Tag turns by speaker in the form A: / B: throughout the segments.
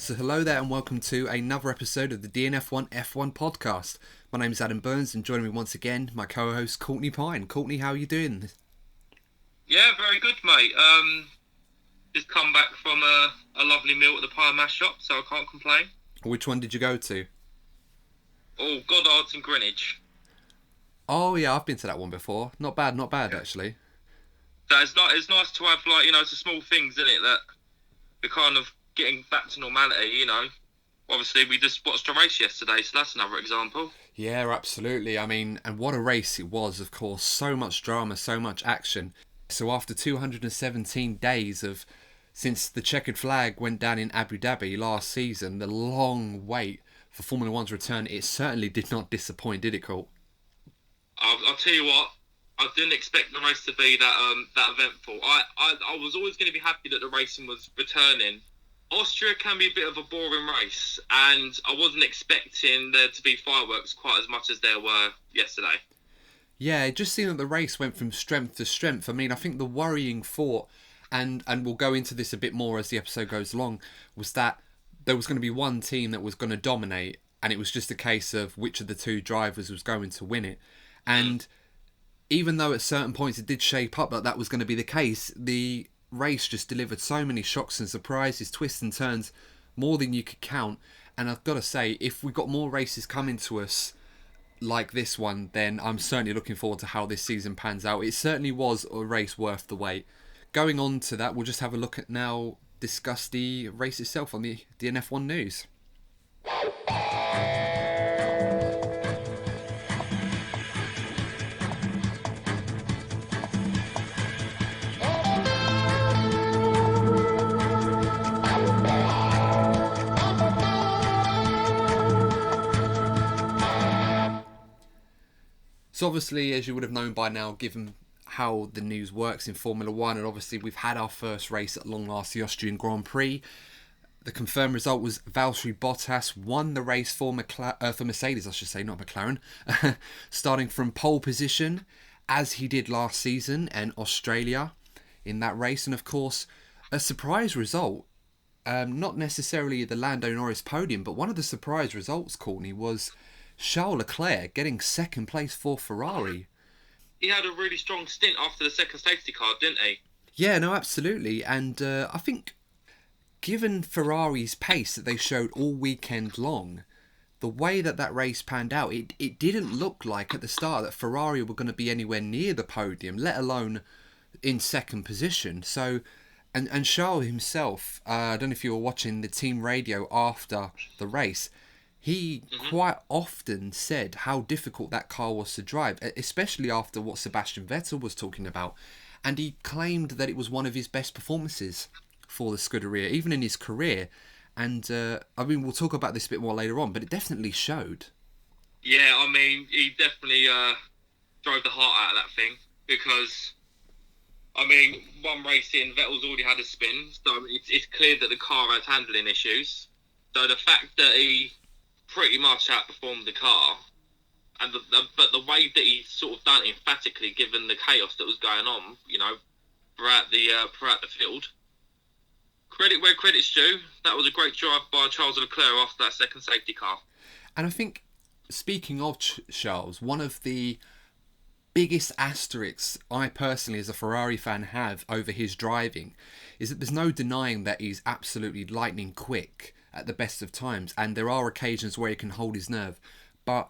A: So hello there and welcome to another episode of the DNF1 F1 podcast. My name is Adam Burns and joining me once again, my co-host Courtney Pine. Courtney, how are you doing?
B: Yeah, very good, mate. Just come back from a lovely meal at the pie and mash shop, so I can't complain.
A: Which one did you go to?
B: Oh, Goddard's in Greenwich.
A: Oh yeah, I've been to that one before. Not bad actually.
B: So it's nice to have, like, it's the small things, isn't it, that we're kind of getting back to normality, Obviously, we just watched a race yesterday, so that's another example.
A: Yeah, absolutely. I mean, and what a race it was, of course. So much drama, so much action. So after 217 days since the checkered flag went down in Abu Dhabi last season, the long wait for Formula One's return, it certainly did not disappoint, did it, Colt?
B: I'll tell you what, I didn't expect the race to be that eventful. I was always going to be happy that the racing was returning. Austria can be a bit of a boring race, and I wasn't expecting there to be fireworks quite as much as there were yesterday.
A: Yeah, it just seemed that the race went from strength to strength. I mean, I think the worrying thought, and we'll go into this a bit more as the episode goes along, was that there was going to be one team that was going to dominate, and it was just a case of which of the two drivers was going to win it. And even though at certain points it did shape up that was going to be the case, the race just delivered so many shocks and surprises, twists and turns, more than you could count. And I've got to say, if we got more races coming to us like this one, then I'm certainly looking forward to how this season pans out. It certainly was a race worth the wait. Going on to that, we'll just have a look at now, discuss the race itself on the DNF1 news. So obviously, as you would have known by now, given how the news works in Formula 1, and obviously we've had our first race at long last, the Austrian Grand Prix. The confirmed result was Valtteri Bottas won the race for Mercedes, I should say, not McLaren, starting from pole position, as he did last season in Australia in that race. And of course, a surprise result, not necessarily the Lando Norris podium, but one of the surprise results, Courtney, was Charles Leclerc getting second place for Ferrari.
B: He had a really strong stint after the second safety car, didn't he?
A: Yeah, no, absolutely. And I think given Ferrari's pace that they showed all weekend long, the way that race panned out, it didn't look like at the start that Ferrari were going to be anywhere near the podium, let alone in second position. So, and Charles himself, I don't know if you were watching the team radio after the race, he quite often said how difficult that car was to drive, especially after what Sebastian Vettel was talking about. And he claimed that it was one of his best performances for the Scuderia, even in his career. And, we'll talk about this a bit more later on, but it definitely showed.
B: Yeah, he definitely drove the heart out of that thing, because, one race in, Vettel's already had a spin, so it's clear that the car has handling issues. So the fact that he pretty much outperformed the car, but the way that he sort of done it emphatically, given the chaos that was going on, throughout the field. Credit where credit's due. That was a great drive by Charles Leclerc after that second safety car.
A: And I think, speaking of Charles, one of the biggest asterisks I personally, as a Ferrari fan, have over his driving is that there's no denying that he's absolutely lightning quick at the best of times, and there are occasions where he can hold his nerve, but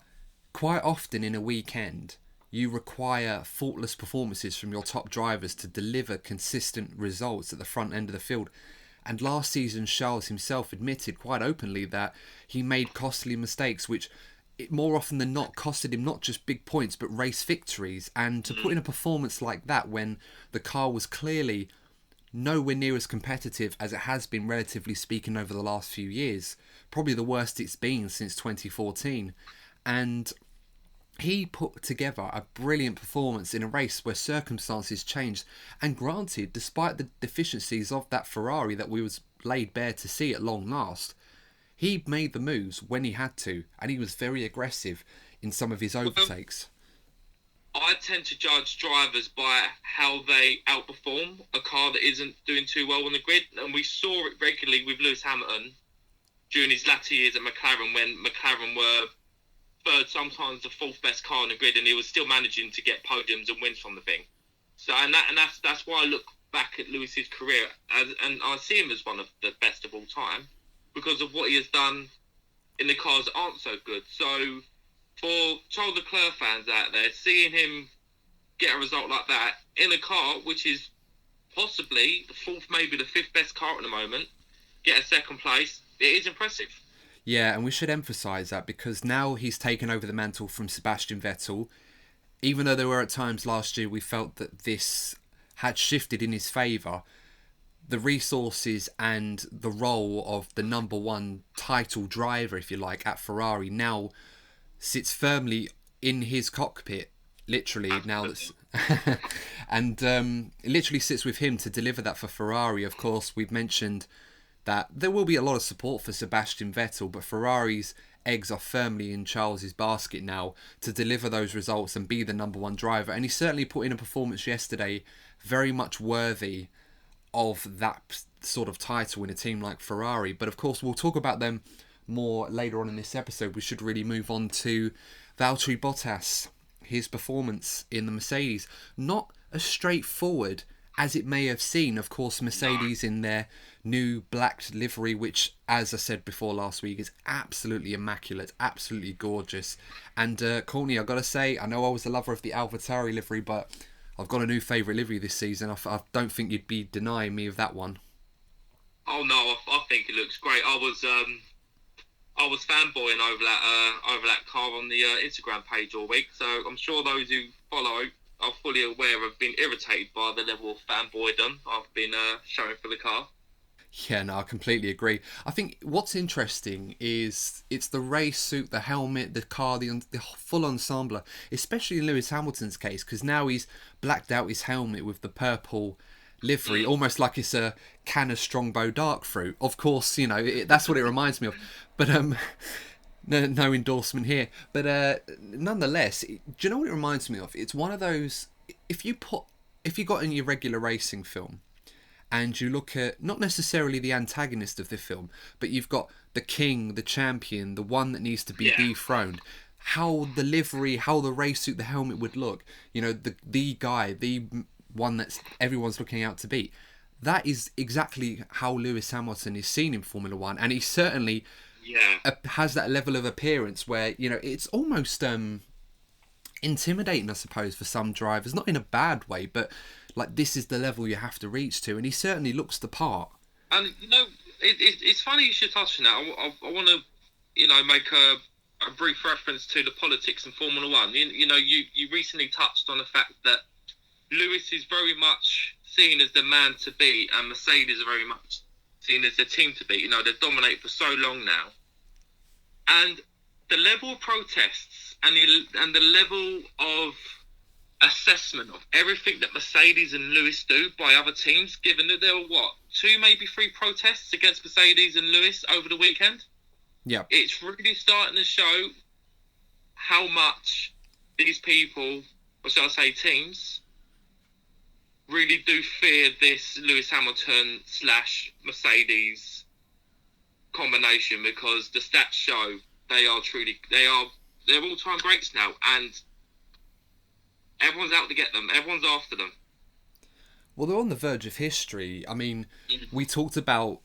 A: quite often in a weekend you require faultless performances from your top drivers to deliver consistent results at the front end of the field. And last season Charles himself admitted quite openly that he made costly mistakes, which more often than not costed him not just big points but race victories. And to put in a performance like that when the car was clearly nowhere near as competitive as it has been, relatively speaking, over the last few years. Probably the worst it's been since 2014. And he put together a brilliant performance in a race where circumstances changed. And granted, despite the deficiencies of that Ferrari that we was laid bare to see at long last, he made the moves when he had to. And he was very aggressive in some of his overtakes.
B: I tend to judge drivers by how they outperform a car that isn't doing too well on the grid, and we saw it regularly with Lewis Hamilton during his latter years at McLaren, when McLaren were third, sometimes the fourth best car on the grid, and he was still managing to get podiums and wins from the thing. So, that's why I look back at Lewis's career, and I see him as one of the best of all time because of what he has done in the cars that aren't so good. So, for Charles Leclerc fans out there, seeing him get a result like that in a car which is possibly the fourth, maybe the fifth best car at the moment, get a second place, it is impressive.
A: Yeah, and we should emphasise that because now he's taken over the mantle from Sebastian Vettel. Even though there were at times last year we felt that this had shifted in his favour, the resources and the role of the number one title driver, if you like, at Ferrari now sits firmly in his cockpit, literally. Now that's and it literally sits with him to deliver that for Ferrari. Of course, we've mentioned that there will be a lot of support for Sebastian Vettel, but Ferrari's eggs are firmly in Charles's basket now to deliver those results and be the number one driver. And he certainly put in a performance yesterday very much worthy of that sort of title in a team like Ferrari. But of course, we'll talk about them more later on in this episode. We should really move on to Valtteri Bottas, his performance in the Mercedes. Not as straightforward as it may have seemed. Of course, Mercedes in their new black livery, which, as I said before last week, is absolutely immaculate, absolutely gorgeous. And Courtney, I've got to say, I know I was a lover of the AlphaTauri livery, but I've got a new favourite livery this season. I don't think you'd be denying me of that one.
B: Oh no, I think it looks great. I was fanboying over that car on the Instagram page all week. So I'm sure those who follow are fully aware of being irritated by the level of fanboydom I've been showing for the car.
A: Yeah, no, I completely agree. I think what's interesting is it's the race suit, the helmet, the car, the full ensemble, especially in Lewis Hamilton's case, because now he's blacked out his helmet with the purple livery, almost like it's a can of Strongbow dark fruit. Of course, you know, that's what it reminds me of. But no endorsement here. But nonetheless, do you know what it reminds me of? It's one of those, if you got in your regular racing film, and you look at not necessarily the antagonist of the film, but you've got the king, the champion, the one that needs to be dethroned. How the livery, how the race suit, the helmet would look. You know, the guy, the one that everyone's looking out to beat. That is exactly how Lewis Hamilton is seen in Formula One, and he certainly has that level of appearance where, you know, it's almost intimidating, I suppose, for some drivers. Not in a bad way, but like, this is the level you have to reach to, and he certainly looks the part.
B: And, you know, it's funny you should touch on that. I want to, you know, make a brief reference to the politics in Formula One. You know, you recently touched on the fact that Lewis is very much seen as the man to beat, and Mercedes are very much seen as the team to beat. You know, they've dominated for so long now. And the level of protests and the level of assessment of everything that Mercedes and Lewis do by other teams, given that there were, 2, maybe 3 protests against Mercedes and Lewis over the weekend?
A: Yeah.
B: It's really starting to show how much these people, or shall I say teams, really do fear this Lewis Hamilton / Mercedes combination, because the stats show they're all-time greats now, and everyone's out to get them. Everyone's after them.
A: Well, they're on the verge of history. I mean, we talked about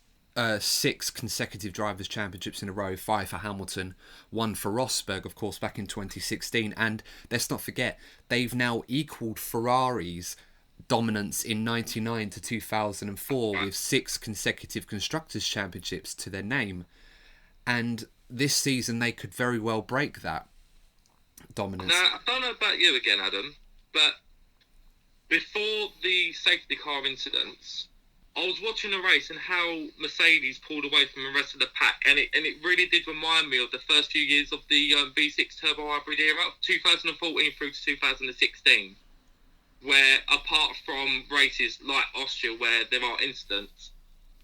A: 6 consecutive Drivers' Championships in a row, 5 for Hamilton, 1 for Rosberg, of course, back in 2016. And let's not forget, they've now equalled Ferrari's dominance in 99 to 2004 with 6 consecutive Constructors' Championships to their name. And this season, they could very well break that dominance.
B: Now, I don't know about you again, Adam, but before the safety car incidents, I was watching a race and how Mercedes pulled away from the rest of the pack, and it really did remind me of the first few years of the V6 turbo hybrid era, 2014 through to 2016, where apart from races like Austria where there are incidents,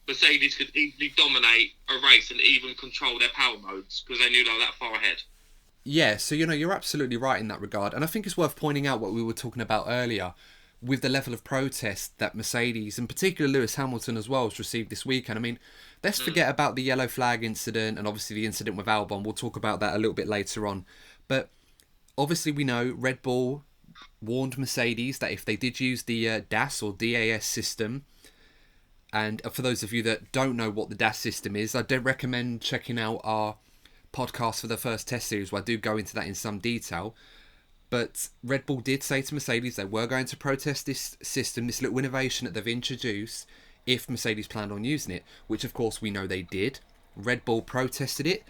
B: Mercedes could easily dominate a race and even control their power modes because they knew they were that far ahead.
A: Yeah, so, you know, you're absolutely right in that regard. And I think it's worth pointing out what we were talking about earlier with the level of protest that Mercedes, and particularly Lewis Hamilton as well, has received this weekend. I mean, let's forget about the yellow flag incident and obviously the incident with Albon. We'll talk about that a little bit later on. But obviously we know Red Bull warned Mercedes that if they did use the DAS or DAS system, and for those of you that don't know what the DAS system is, I do recommend checking out our podcast for the first test series where I do go into that in some detail. But Red Bull did say to Mercedes they were going to protest this system, this little innovation that they've introduced, if Mercedes planned on using it, which of course we know they did. Red Bull protested it,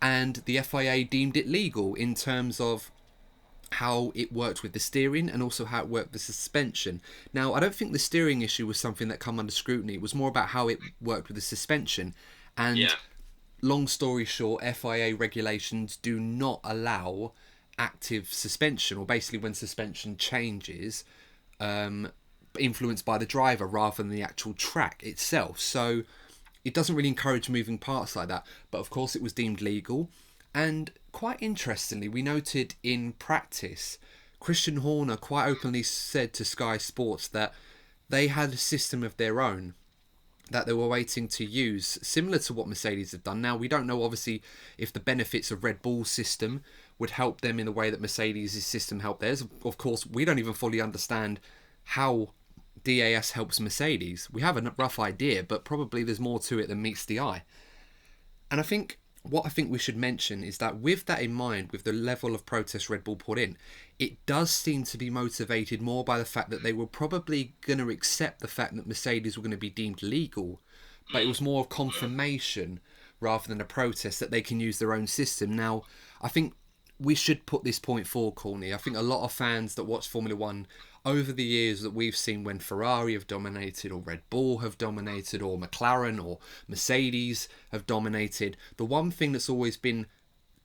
A: and the FIA deemed it legal in terms of how it worked with the steering and also how it worked with the suspension. Now, I don't think the steering issue was something that come under scrutiny. It was more about how it worked with the suspension. And long story short, FIA regulations do not allow active suspension, or basically when suspension changes, influenced by the driver rather than the actual track itself. So it doesn't really encourage moving parts like that. But of course it was deemed legal. And quite interestingly, we noted in practice, Christian Horner quite openly said to Sky Sports that they had a system of their own that they were waiting to use, similar to what Mercedes have done. Now, we don't know, obviously, if the benefits of Red Bull's system would help them in the way that Mercedes' system helped theirs. Of course, we don't even fully understand how DAS helps Mercedes. We have a rough idea, but probably there's more to it than meets the eye. And what I think we should mention is that with that in mind, with the level of protest Red Bull put in, it does seem to be motivated more by the fact that they were probably going to accept the fact that Mercedes were going to be deemed legal, but it was more of confirmation rather than a protest that they can use their own system. Now, I think we should put this point forward, Courtney. I think a lot of fans that watch Formula One over the years that we've seen when Ferrari have dominated, or Red Bull have dominated, or McLaren or Mercedes have dominated, the one thing that's always been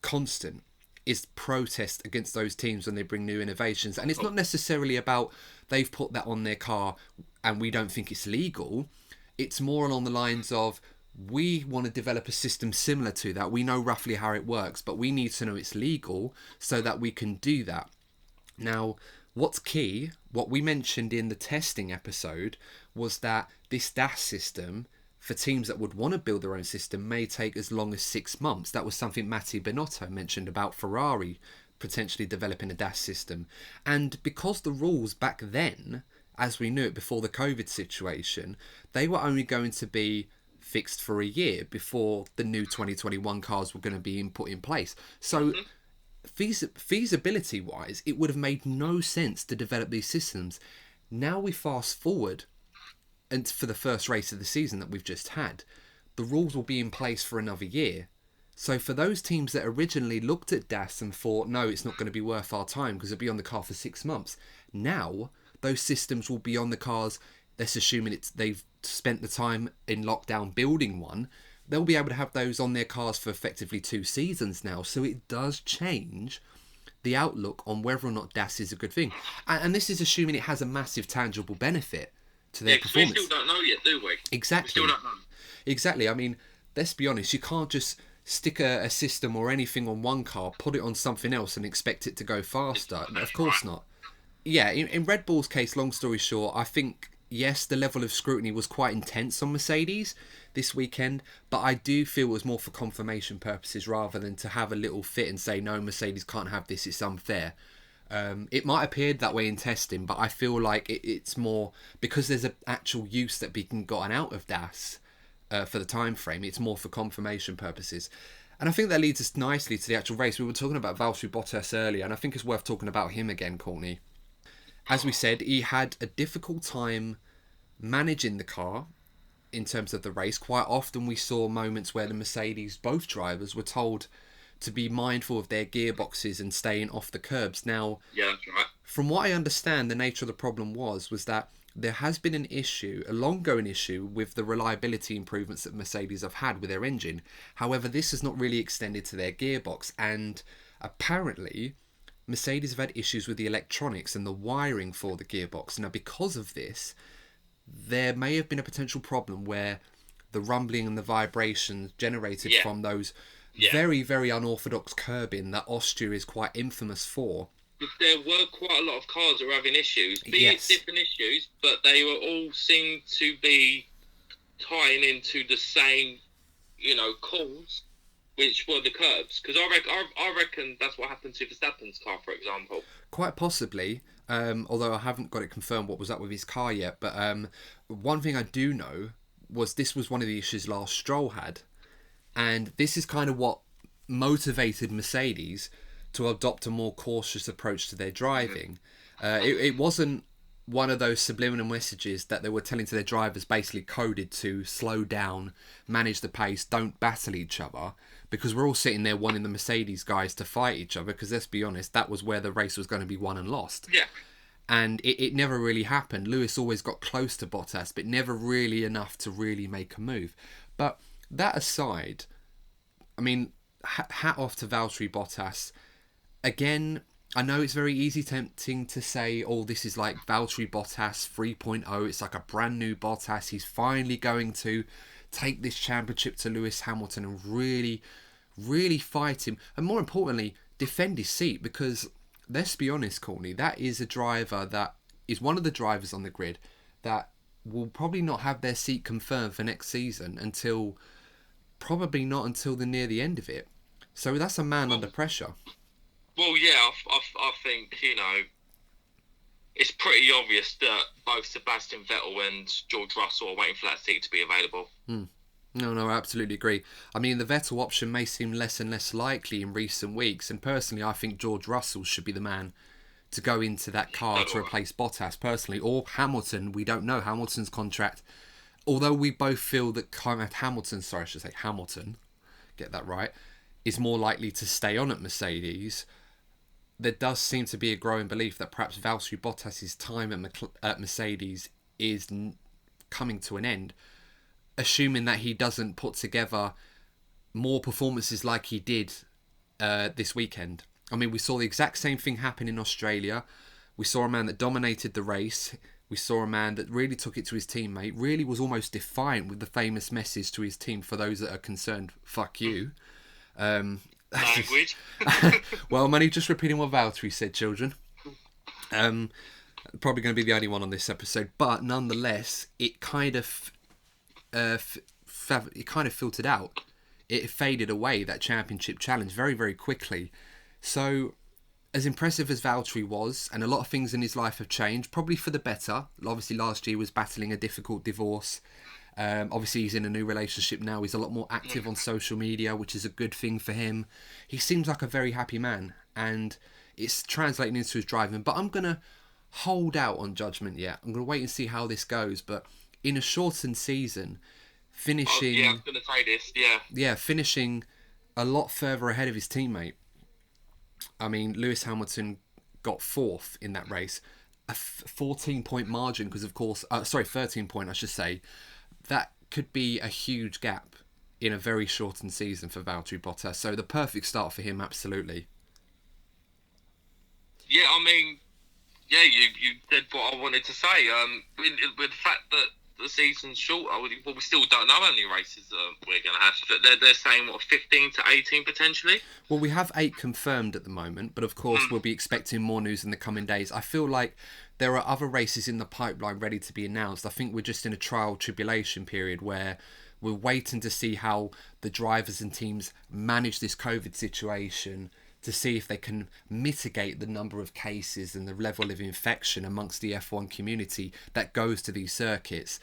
A: constant is protest against those teams when they bring new innovations. And it's not necessarily about they've put that on their car and we don't think it's legal. It's more along the lines of, we want to develop a system similar to that. We know roughly how it works, but we need to know it's legal so that we can do that. Now, what's key, what we mentioned in the testing episode, was that this DAS system, for teams that would want to build their own system, may take as long as 6 months. That was something Mattia Binotto mentioned about Ferrari potentially developing a DAS system. And because the rules back then, as we knew it before the COVID situation, they were only going to be fixed for a year before the new 2021 cars were going to be put in place. So feasibility wise, it would have made no sense to develop these systems. Now we fast forward, and for the first race of the season that we've just had, the rules will be in place for another year. So for those teams that originally looked at DAS and thought, no, it's not going to be worth our time because it'll be on the car for 6 months, now those systems will be on the cars. Let's assuming they've spent the time in lockdown building one, they'll be able to have those on their cars for effectively 2 seasons now. So it does change the outlook on whether or not DAS is a good thing. And this is assuming it has a massive tangible benefit to their performance.
B: We still don't know yet, do we?
A: Exactly.
B: We still don't know.
A: Exactly. I mean, let's be honest, you can't just stick a system or anything on one car, put it on something else and expect it to go faster. Of course not. Yeah, in Red Bull's case, long story short, I think, yes, the level of scrutiny was quite intense on Mercedes this weekend, but I do feel it was more for confirmation purposes rather than to have a little fit and say, no, Mercedes can't have this, it's unfair. It might appear that way in testing, but I feel like it's more because there's an actual use that being gotten out of DAS for the time frame. It's more for confirmation purposes. And I think that leads us nicely to the actual race. We were talking about Valtteri Bottas earlier, and I think it's worth talking about him again, Courtney. As we said, he had a difficult time managing the car in terms of the race. Quite often we saw moments where the Mercedes, both drivers, were told to be mindful of their gearboxes and staying off the curbs. Now,
B: yeah, that's right.
A: From what I understand, the nature of the problem was that there has been an issue, a long-going issue, with the reliability improvements that Mercedes have had with their engine. However, this has not really extended to their gearbox, and apparently Mercedes have had issues with the electronics and the wiring for the gearbox. Now, because of this, there may have been a potential problem where the rumbling and the vibrations generated from those very, very unorthodox curbing that Austria is quite infamous for
B: there were quite a lot of cars that were having issues, be
A: Yes.
B: it different issues, but they were all seemed to be tying into the same, cause, which were the curbs. Because I reckon that's what happened to Verstappen's car, for example.
A: Quite possibly, although I haven't got it confirmed what was up with his car yet. But one thing I do know was this was one of the issues last Stroll had. And this is kind of what motivated Mercedes to adopt a more cautious approach to their driving. It wasn't one of those subliminal messages that they were telling to their drivers, basically coded to slow down, manage the pace, don't battle each other, because we're all sitting there wanting the Mercedes guys to fight each other, because let's be honest, that was where the race was going to be won and lost.
B: Yeah.
A: And it never really happened. Lewis always got close to Bottas, but never really enough to really make a move. But that aside, I mean, hat off to Valtteri Bottas. Again, I know it's very tempting to say, oh, this is like Valtteri Bottas 3.0. It's like a brand new Bottas. He's finally going to take this championship to Lewis Hamilton and really, really fight him. And more importantly, defend his seat, because let's be honest, Courtney, that is a driver that is one of the drivers on the grid that will probably not have their seat confirmed for next season until near the end of it. So that's a man under pressure.
B: Well, yeah, I think, it's pretty obvious that both Sebastian Vettel and George Russell are waiting for that seat to be available.
A: No, I absolutely agree. I mean, the Vettel option may seem less and less likely in recent weeks, and personally, I think George Russell should be the man to go into that car to replace Bottas, personally, or Hamilton. We don't know Hamilton's contract. Although we both feel that Hamilton, get that right, is more likely to stay on at Mercedes, there does seem to be a growing belief that perhaps Valtteri Bottas' time at Mercedes is coming to an end, assuming that he doesn't put together more performances like he did this weekend. I mean, we saw the exact same thing happen in Australia. We saw a man that dominated the race. We saw a man that really took it to his teammate, really was almost defiant with the famous message to his team, for those that are concerned, fuck you.
B: Language.
A: Well, I'm only just repeating what Valtteri said, children. Probably going to be the only one on this episode, but nonetheless, it kind of filtered out. It faded away, that championship challenge, very, very quickly. So, as impressive as Valtteri was, and a lot of things in his life have changed, probably for the better. Obviously, last year was battling a difficult divorce. Obviously, he's in a new relationship now. He's a lot more active on social media, which is a good thing for him. He seems like a very happy man, and it's translating into his driving. But I'm going to hold out on judgment yet. I'm going to wait and see how this goes. But in a shortened season, finishing...
B: I was going to say this,
A: Yeah, finishing a lot further ahead of his teammate. I mean, Lewis Hamilton got fourth in that race. A 14-point margin, because of course... 13-point, I should say. That could be a huge gap in a very shortened season for Valtteri Bottas. So the perfect start for him, absolutely.
B: Yeah, I mean, you said what I wanted to say. With the fact that the season's short, we still don't know how many races we're going to have. They're saying, 15 to 18 potentially?
A: Well, we have 8 confirmed at the moment, but of course we'll be expecting more news in the coming days. I feel like there are other races in the pipeline ready to be announced. I think we're just in a trial tribulation period where we're waiting to see how the drivers and teams manage this COVID situation, to see if they can mitigate the number of cases and the level of infection amongst the F1 community that goes to these circuits,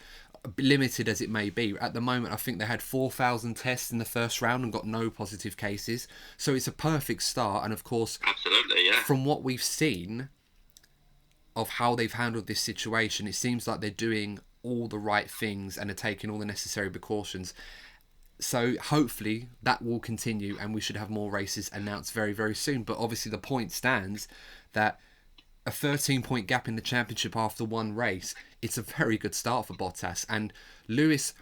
A: limited as it may be. At the moment, I think they had 4,000 tests in the first round and got no positive cases. So it's a perfect start. And of course,
B: absolutely, yeah.
A: From what we've seen of how they've handled this situation, it seems like they're doing all the right things and are taking all the necessary precautions. So hopefully that will continue and we should have more races announced very, very soon. But obviously the point stands that a 13-point gap in the championship after one race, it's a very good start for Bottas. And Lewis,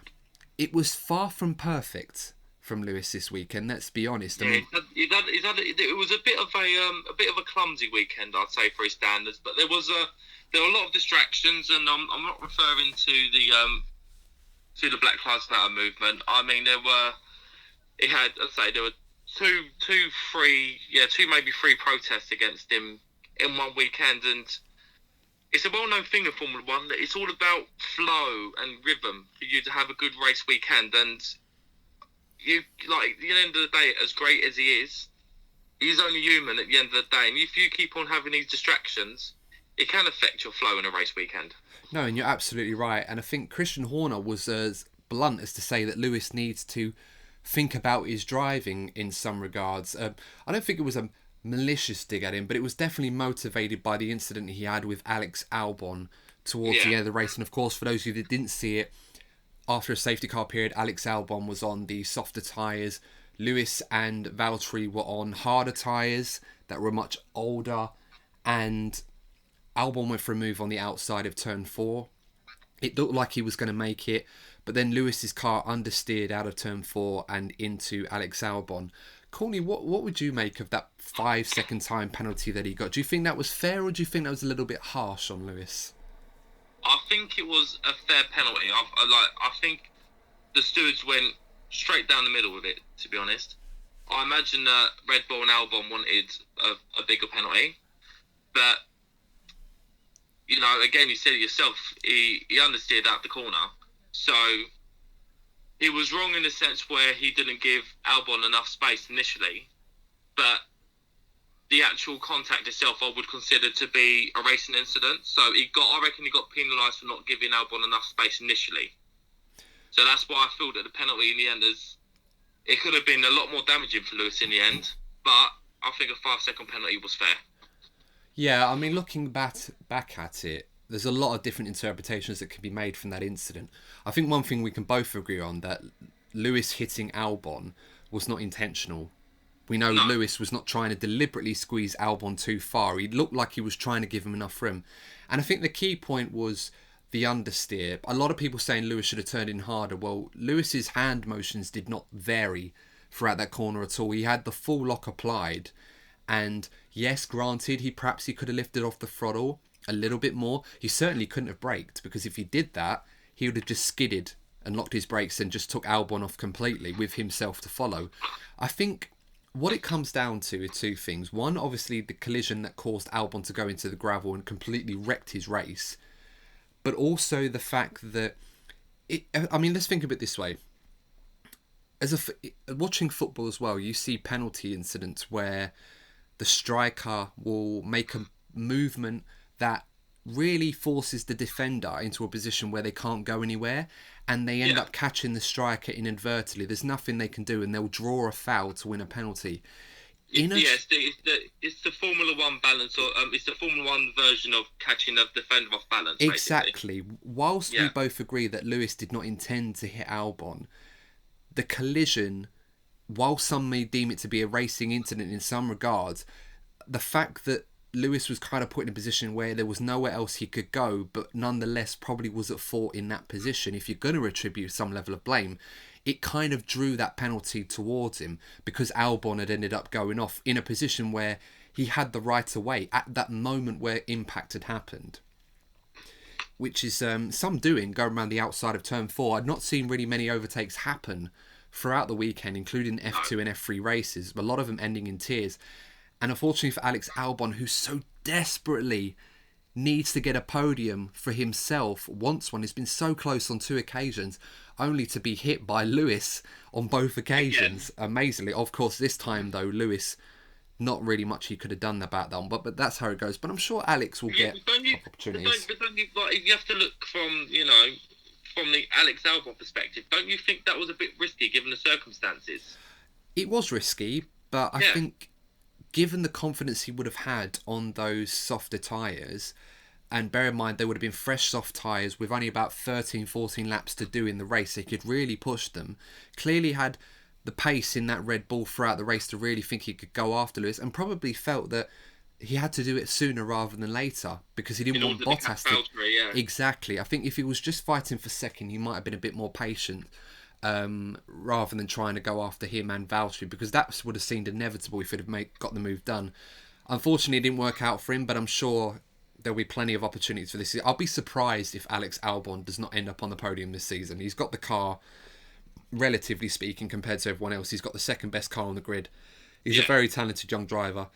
A: it was far from perfect from Lewis this weekend. Let's be honest. I mean,
B: it was a bit of a clumsy weekend, I'd say, for his standards. But there were a lot of distractions, and I'm not referring to the Black Lives Matter movement. I mean, there were two maybe three protests against him in one weekend. And it's a well-known thing in Formula One that it's all about flow and rhythm for you to have a good race weekend. And you, like, at the end of the day, as great as he is, he's only human at the end of the day. And if you keep on having these distractions, it can affect your flow in a race weekend.
A: No, and you're absolutely right. And I think Christian Horner was as blunt as to say that Lewis needs to think about his driving in some regards. I don't think it was a malicious dig at him, but it was definitely motivated by the incident he had with Alex Albon towards the end of the race. And of course, for those of you that didn't see it, after a safety car period, Alex Albon was on the softer tyres. Lewis and Valtteri were on harder tyres that were much older, and Albon went for a move on the outside of turn 4. It looked like he was going to make it, but then Lewis's car understeered out of turn 4 and into Alex Albon. Courtney, what would you make of that 5-second time penalty that he got? Do you think that was fair, or do you think that was a little bit harsh on Lewis?
B: I think it was a fair penalty. I think the stewards went straight down the middle with it, to be honest. I imagine that Red Bull and Albon wanted a bigger penalty. But, you know, again, you said it yourself, he understeered out the corner. So he was wrong in the sense where he didn't give Albon enough space initially. But the actual contact itself I would consider to be a racing incident. So I reckon he got penalised for not giving Albon enough space initially. So that's why I feel that the penalty in the end it could have been a lot more damaging for Lewis in the end. But I think a 5-second penalty was fair.
A: Yeah, I mean, looking back at it, there's a lot of different interpretations that can be made from that incident. I think one thing we can both agree on, that Lewis hitting Albon was not intentional. We know Lewis was not trying to deliberately squeeze Albon too far. He looked like he was trying to give him enough room. And I think the key point was the understeer. A lot of people saying Lewis should have turned in harder. Well, Lewis's hand motions did not vary throughout that corner at all. He had the full lock applied. And yes, granted, he could have lifted off the throttle a little bit more. He certainly couldn't have braked, because if he did that, he would have just skidded and locked his brakes and just took Albon off completely with himself to follow. I think what it comes down to are two things. One, obviously, the collision that caused Albon to go into the gravel and completely wrecked his race. But also the fact that, let's think of it this way. Watching football as well, you see penalty incidents where the striker will make a movement that really forces the defender into a position where they can't go anywhere, and they end up catching the striker inadvertently. There's nothing they can do, and they'll draw a foul to win a penalty.
B: It's the Formula One balance, or it's the Formula One version of catching a defender off balance.
A: Exactly.
B: Basically.
A: Whilst we both agree that Lewis did not intend to hit Albon, the collision, while some may deem it to be a racing incident in some regards, the fact that Lewis was kind of put in a position where there was nowhere else he could go, but nonetheless probably was at fault in that position, if you're going to attribute some level of blame, it kind of drew that penalty towards him, because Albon had ended up going off in a position where he had the right of way at that moment where impact had happened. Which is some doing going around the outside of turn 4. I'd not seen really many overtakes happen throughout the weekend, including F2 and F3 races, a lot of them ending in tears. And unfortunately for Alex Albon, who so desperately needs to get a podium for himself, wants one, has been so close on 2 occasions, only to be hit by Lewis on both occasions. Amazingly. Of course, this time, though, Lewis, not really much he could have done about that one, but that's how it goes. But I'm sure Alex will get opportunities.
B: You have to look from the Alex Albon perspective. Don't you think that was a bit risky, given the circumstances?
A: It was risky, but I think, given the confidence he would have had on those softer tyres, and bear in mind they would have been fresh soft tyres with only about 13-14 laps to do in the race, they could really push them. Clearly had the pace in that Red Bull throughout the race to really think he could go after Lewis, and probably felt that he had to do it sooner rather than later, because he didn't want Bottas to... Exactly. I think if he was just fighting for second, he might have been a bit more patient, rather than trying to go after him and Valtteri, because that would have seemed inevitable if he'd have got the move done. Unfortunately, it didn't work out for him, but I'm sure there'll be plenty of opportunities for this. I'll be surprised if Alex Albon does not end up on the podium this season. He's got the car, relatively speaking, compared to everyone else. He's got the second best car on the grid. He's a very talented young driver.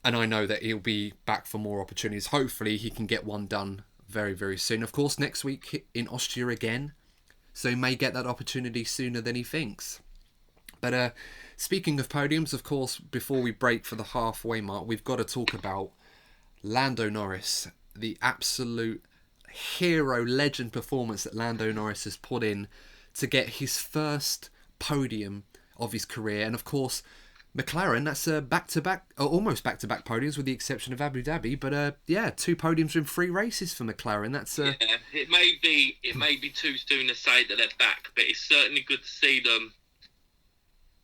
A: And I know that he'll be back for more opportunities. Hopefully he can get one done very, very soon. Of course, next week in Austria again. So he may get that opportunity sooner than he thinks. But speaking of podiums, of course, before we break for the halfway mark, we've got to talk about Lando Norris. The absolute hero legend performance that Lando Norris has put in to get his first podium of his career. And of course, McLaren, that's a back-to-back, or almost back-to-back podiums with the exception of Abu Dhabi. But yeah, 2 podiums in 3 races for McLaren. That's
B: yeah, it may be too soon to say that they're back, but it's certainly good to see them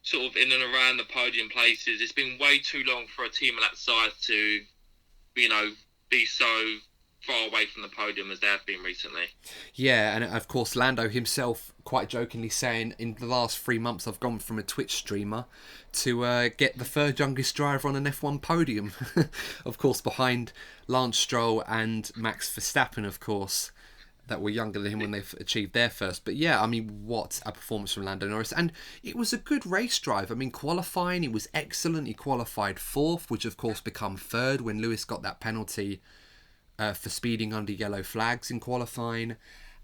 B: sort of in and around the podium places. It's been way too long for a team of that size to, be so far away from the podium as they have been recently.
A: Yeah, and of course Lando himself quite jokingly saying, in the last 3 months I've gone from a Twitch streamer to get the third youngest driver on an F1 podium. Of course behind Lance Stroll and Max Verstappen, of course, that were younger than him when they've achieved their first. But yeah, I mean, what a performance from Lando Norris. And it was a good race drive. I mean, qualifying, he was excellent. He qualified 4th, which of course became 3rd when Lewis got that penalty for speeding under yellow flags in qualifying.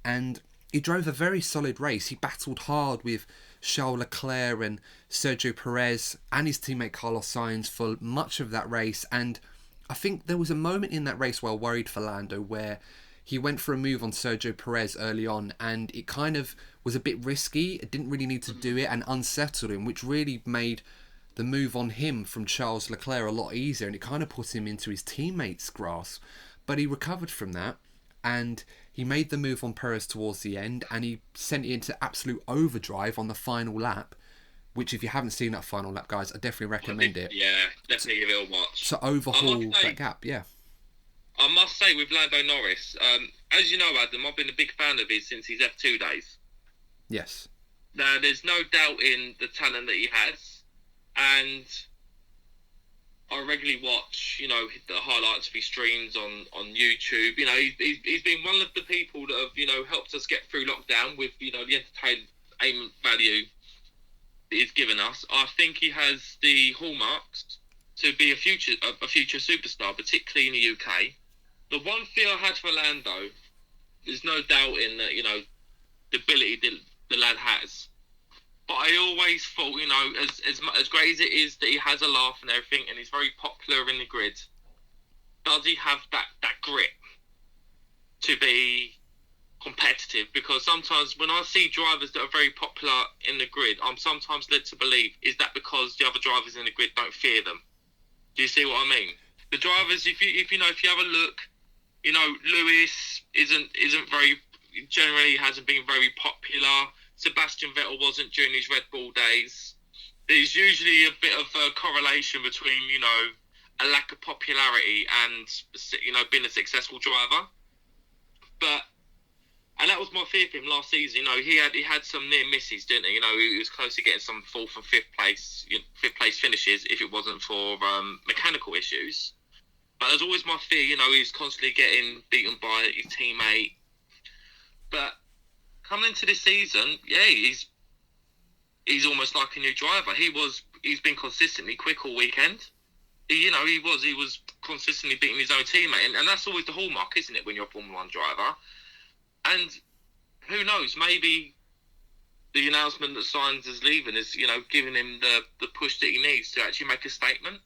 A: And he drove a very solid race. He battled hard with Charles Leclerc and Sergio Perez and his teammate Carlos Sainz for much of that race. And I think there was a moment in that race where I worried for Lando, where he went for a move on Sergio Perez early on, and it kind of was a bit risky. It didn't really need to do it and unsettled him, which really made the move on him from Charles Leclerc a lot easier, and it kind of put him into his teammates' grasp. But he recovered from that, and he made the move on Perez towards the end, and he sent it into absolute overdrive on the final lap, which, if you haven't seen that final lap, guys, I definitely recommend it.
B: Yeah, definitely give it a watch.
A: To overhaul that gap, yeah.
B: I must say, with Lando Norris, as you know, Adam, I've been a big fan of his since his F2 days.
A: Yes.
B: Now, there's no doubt in the talent that he has, and I regularly watch, the highlights of his streams on YouTube. He's been one of the people that have, helped us get through lockdown with, the entertainment value that he's given us. I think he has the hallmarks to be a future superstar, particularly in the UK. The one fear I had for Lando, there's no doubt in that, the ability that the lad has. But I always thought, as great as it is that he has a laugh and everything, and he's very popular in the grid, does he have that grit to be competitive? Because sometimes when I see drivers that are very popular in the grid, I'm sometimes led to believe, is that because the other drivers in the grid don't fear them? Do you see what I mean? The drivers, if you have a look, Lewis isn't very, generally hasn't been very popular. Sebastian Vettel wasn't during his Red Bull days. There's usually a bit of a correlation between, a lack of popularity and, being a successful driver. And that was my fear for him last season. He had some near misses, didn't he? He was close to getting some 4th and 5th place finishes if it wasn't for mechanical issues. But there's always my fear, he's constantly getting beaten by his teammate. But coming into this season, yeah, he's almost like a new driver. He's been consistently quick all weekend. He was consistently beating his own teammate, and that's always the hallmark, isn't it, when you're a Formula 1 driver? And who knows, maybe the announcement that Sainz is leaving is, giving him the push that he needs to actually make a statement.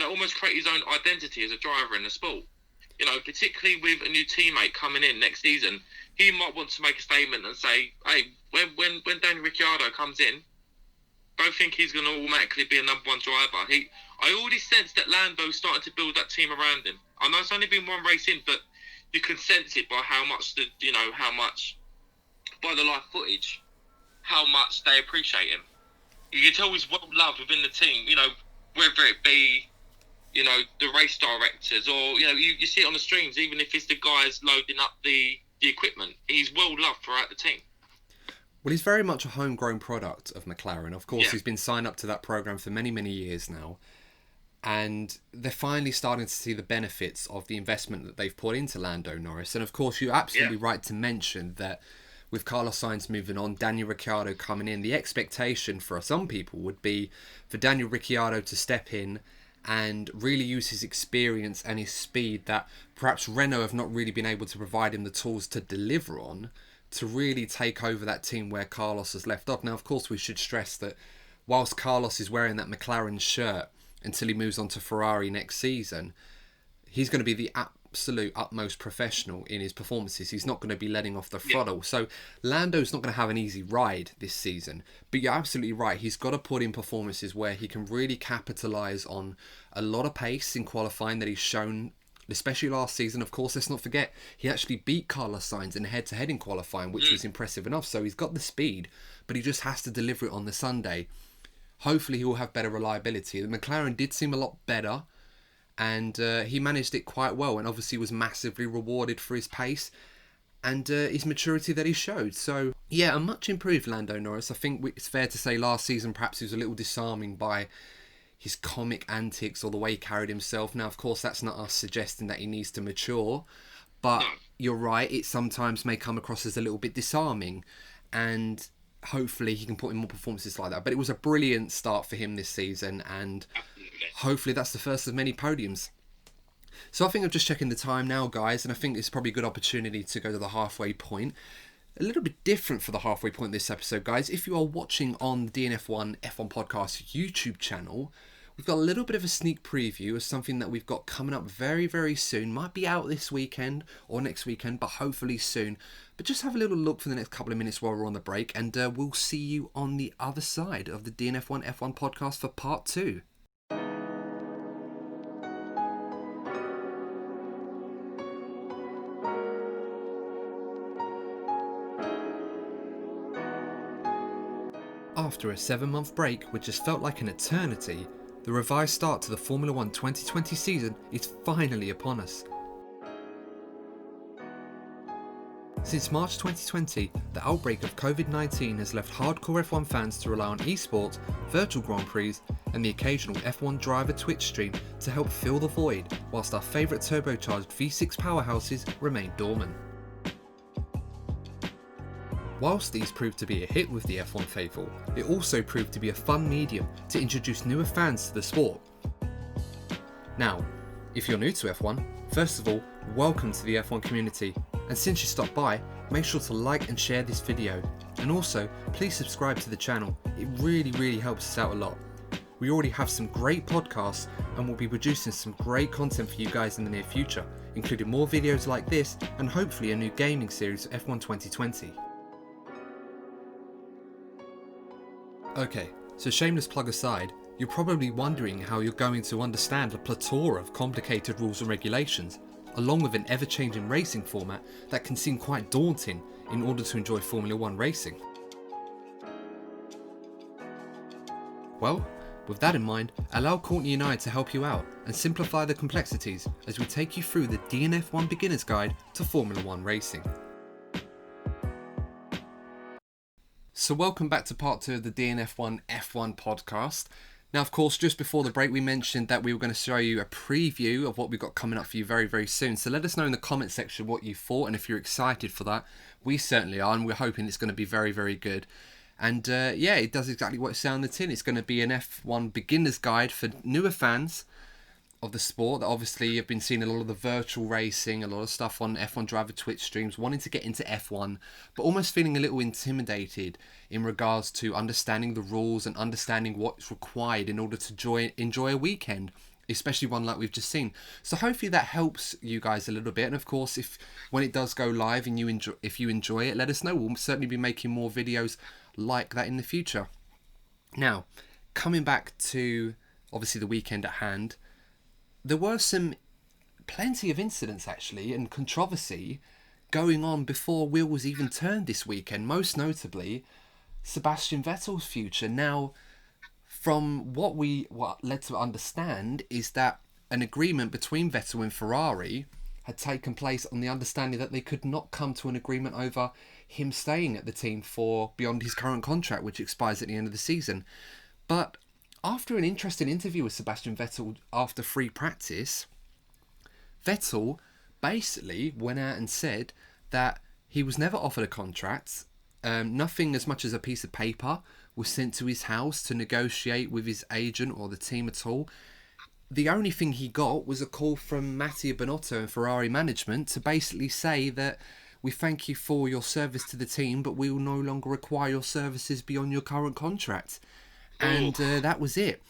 B: Almost create his own identity as a driver in the sport. Particularly with a new teammate coming in next season, he might want to make a statement and say, hey, when Daniel Ricciardo comes in, don't think he's going to automatically be a number 1 driver. I already sense that Lando's starting to build that team around him. I know it's only been 1 race in, but you can sense it by how much by the live footage, how much they appreciate him. You can tell he's well loved within the team, whether it be, the race directors or, you see it on the streams, even if it's the guys loading up the equipment, he's well loved throughout the team.
A: Well, he's very much a homegrown product of McLaren. Of course,
B: Yeah.
A: He's been signed up to that program for many, many years now. And they're finally starting to see the benefits of the investment that they've put into Lando Norris. And of course, you're absolutely right to mention that with Carlos Sainz moving on, Daniel Ricciardo coming in, the expectation for some people would be for Daniel Ricciardo to step in and really use his experience and his speed that perhaps Renault have not really been able to provide him the tools to deliver on, to really take over that team where Carlos has left off. Now, of course, we should stress that whilst Carlos is wearing that McLaren shirt until he moves on to Ferrari next season, he's going to be the absolute utmost professional in his performances. He's not going to be letting off the throttle. So Lando's not going to have an easy ride this season. But you're absolutely right. He's got to put in performances where he can really capitalise on a lot of pace in qualifying that he's shown, especially last season. Of course, let's not forget, he actually beat Carlos Sainz in head-to-head in qualifying, which was impressive enough. So he's got the speed, but he just has to deliver it on the Sunday. Hopefully he will have better reliability. The McLaren did seem a lot better, and he managed it quite well, and obviously was massively rewarded for his pace and his maturity that he showed. So yeah, a much improved Lando Norris. I think it's fair to say last season perhaps he was a little disarming by his comic antics or the way he carried himself. Now, of course, that's not us suggesting that he needs to mature, but you're right, it sometimes may come across as a little bit disarming, and hopefully he can put in more performances like that. But it was a brilliant start for him this season, and hopefully that's the first of many podiums. So I think I'm just checking the time now, guys, and I think it's probably a good opportunity to go to the halfway point. A little bit different for the halfway point this episode, guys. If you are watching on the DNF1 F1 Podcast YouTube channel, we've got a little bit of a sneak preview of something that we've got coming up very, very soon. Might be out this weekend or next weekend, but hopefully soon. But just have a little look for the next couple of minutes while we're on the break, and we'll see you on the other side of the DNF1 F1 Podcast for part 2. After a 7-month break, which has felt like an eternity, the revised start to the Formula 1 2020 season is finally upon us. Since March 2020, the outbreak of COVID-19 has left hardcore F1 fans to rely on esports, virtual Grand Prix, and the occasional F1 driver Twitch stream to help fill the void, whilst our favourite turbocharged V6 powerhouses remain dormant. Whilst these proved to be a hit with the F1 faithful, it also proved to be a fun medium to introduce newer fans to the sport. Now, if you're new to F1, first of all, welcome to the F1 community, and since you stopped by, make sure to like and share this video, and also please subscribe to the channel. It really helps us out a lot. We already have some great podcasts, and we'll be producing some great content for you guys in the near future, including more videos like this and hopefully a new gaming series for F1 2020. Okay, so shameless plug aside, you're probably wondering how you're going to understand a plethora of complicated rules and regulations, along with an ever-changing racing format that can seem quite daunting in order to enjoy Formula 1 racing. Well, with that in mind, allow Courtney and I to help you out and simplify the complexities as we take you through the DNF1 Beginner's Guide to Formula 1 racing. So welcome back to part 2 of the DNF1 F1 podcast. Now, of course, just before the break, we mentioned that we were going to show you a preview of what we've got coming up for you very soon. So let us know in the comment section what you thought and if you're excited for that. We certainly are, and we're hoping it's going to be very good. And yeah, it does exactly what it says on the tin. It's going to be an F1 beginner's guide for newer fans of the sport that obviously have been seeing a lot of the virtual racing, a lot of stuff on F1 driver Twitch streams, wanting to get into F1, but almost feeling a little intimidated in regards to understanding the rules and understanding what's required in order to enjoy a weekend, especially one like we've just seen. So hopefully that helps you guys a little bit. And of course, if when it does go live and if you enjoy it, let us know. We'll certainly be making more videos like that in the future. Now, coming back to obviously the weekend at hand, there were plenty of incidents actually and controversy going on before wheels even turned this weekend, most notably Sebastian Vettel's future. Now, from what led to understand is that an agreement between Vettel and Ferrari had taken place on the understanding that they could not come to an agreement over him staying at the team for beyond his current contract, which expires at the end of the season. But after an interesting interview with Sebastian Vettel after free practice, Vettel basically went out and said that he was never offered a contract. Nothing as much as a piece of paper was sent to his house to negotiate with his agent or the team at all. the only thing he got was a call from Mattia Binotto and Ferrari management to basically say that we thank you for your service to the team, but we will no longer require your services beyond your current contract. And that was it.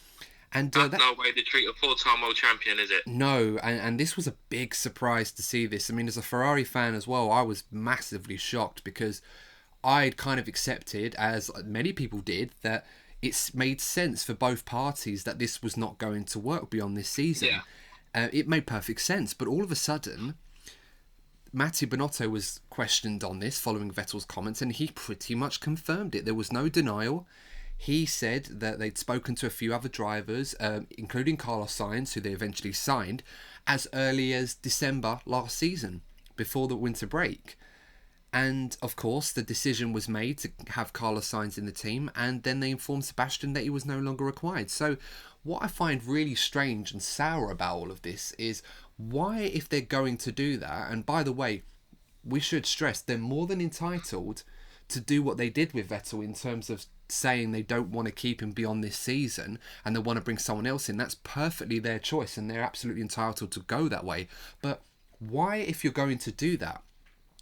A: And
B: that's no way to treat a four-time world champion, is it?
A: No, and this was a big surprise to see this. I mean, as a Ferrari fan as well, I was massively shocked because I'd kind of accepted, as many people did, that it's made sense for both parties that this was not going to work beyond this season.
B: Yeah.
A: It made perfect sense, but all of a sudden, Mattia Binotto was questioned on this following Vettel's comments, and he pretty much confirmed it. There was no denial. He said that they'd spoken to a few other drivers, including Carlos Sainz, who they eventually signed, as early as December last season, before the winter break. And, of course, the decision was made to have Carlos Sainz in the team, and then they informed Sebastian that he was no longer required. So what I find really strange and sour about all of this is why, if they're going to do that, and by the way, we should stress they're more than entitled to do what they did with Vettel in terms of saying they don't want to keep him beyond this season and they want to bring someone else in. That's perfectly their choice and they're absolutely entitled to go that way. But why, if you're going to do that,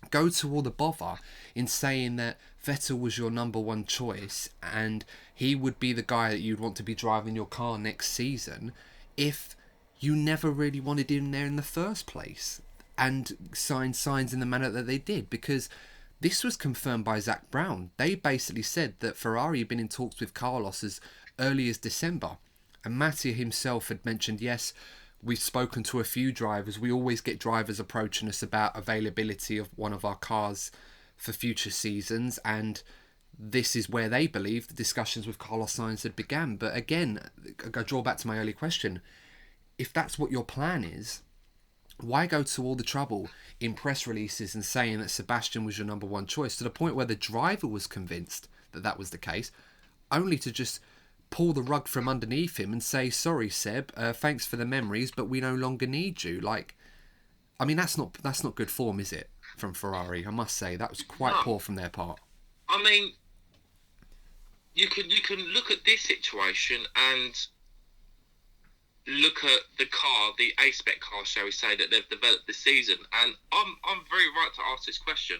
A: go to all the bother in saying that Vettel was your number one choice and he would be the guy that you'd want to be driving your car next season if you never really wanted him there in the first place, and signed Sainz in the manner that they did? Because this was confirmed by Zach Brown. They basically said that Ferrari had been in talks with Carlos as early as December. And Mattia himself had mentioned, yes, we've spoken to a few drivers. We always get drivers approaching us about availability of one of our cars for future seasons. And this is where they believe the discussions with Carlos Sainz had began. But again, I draw back to my earlier question. If that's what your plan is, why go to all the trouble in press releases and saying that Sebastian was your number one choice to the point where the driver was convinced that that was the case, only to just pull the rug from underneath him and say, sorry, Seb, thanks for the memories, but we no longer need you? Like, I mean, that's not good form, is it, from Ferrari? I must say, that was quite poor from their part.
B: I mean, you can look at this situation and look at the car, the A-Spec car, shall we say, that they've developed this season, and I'm very right to ask this question.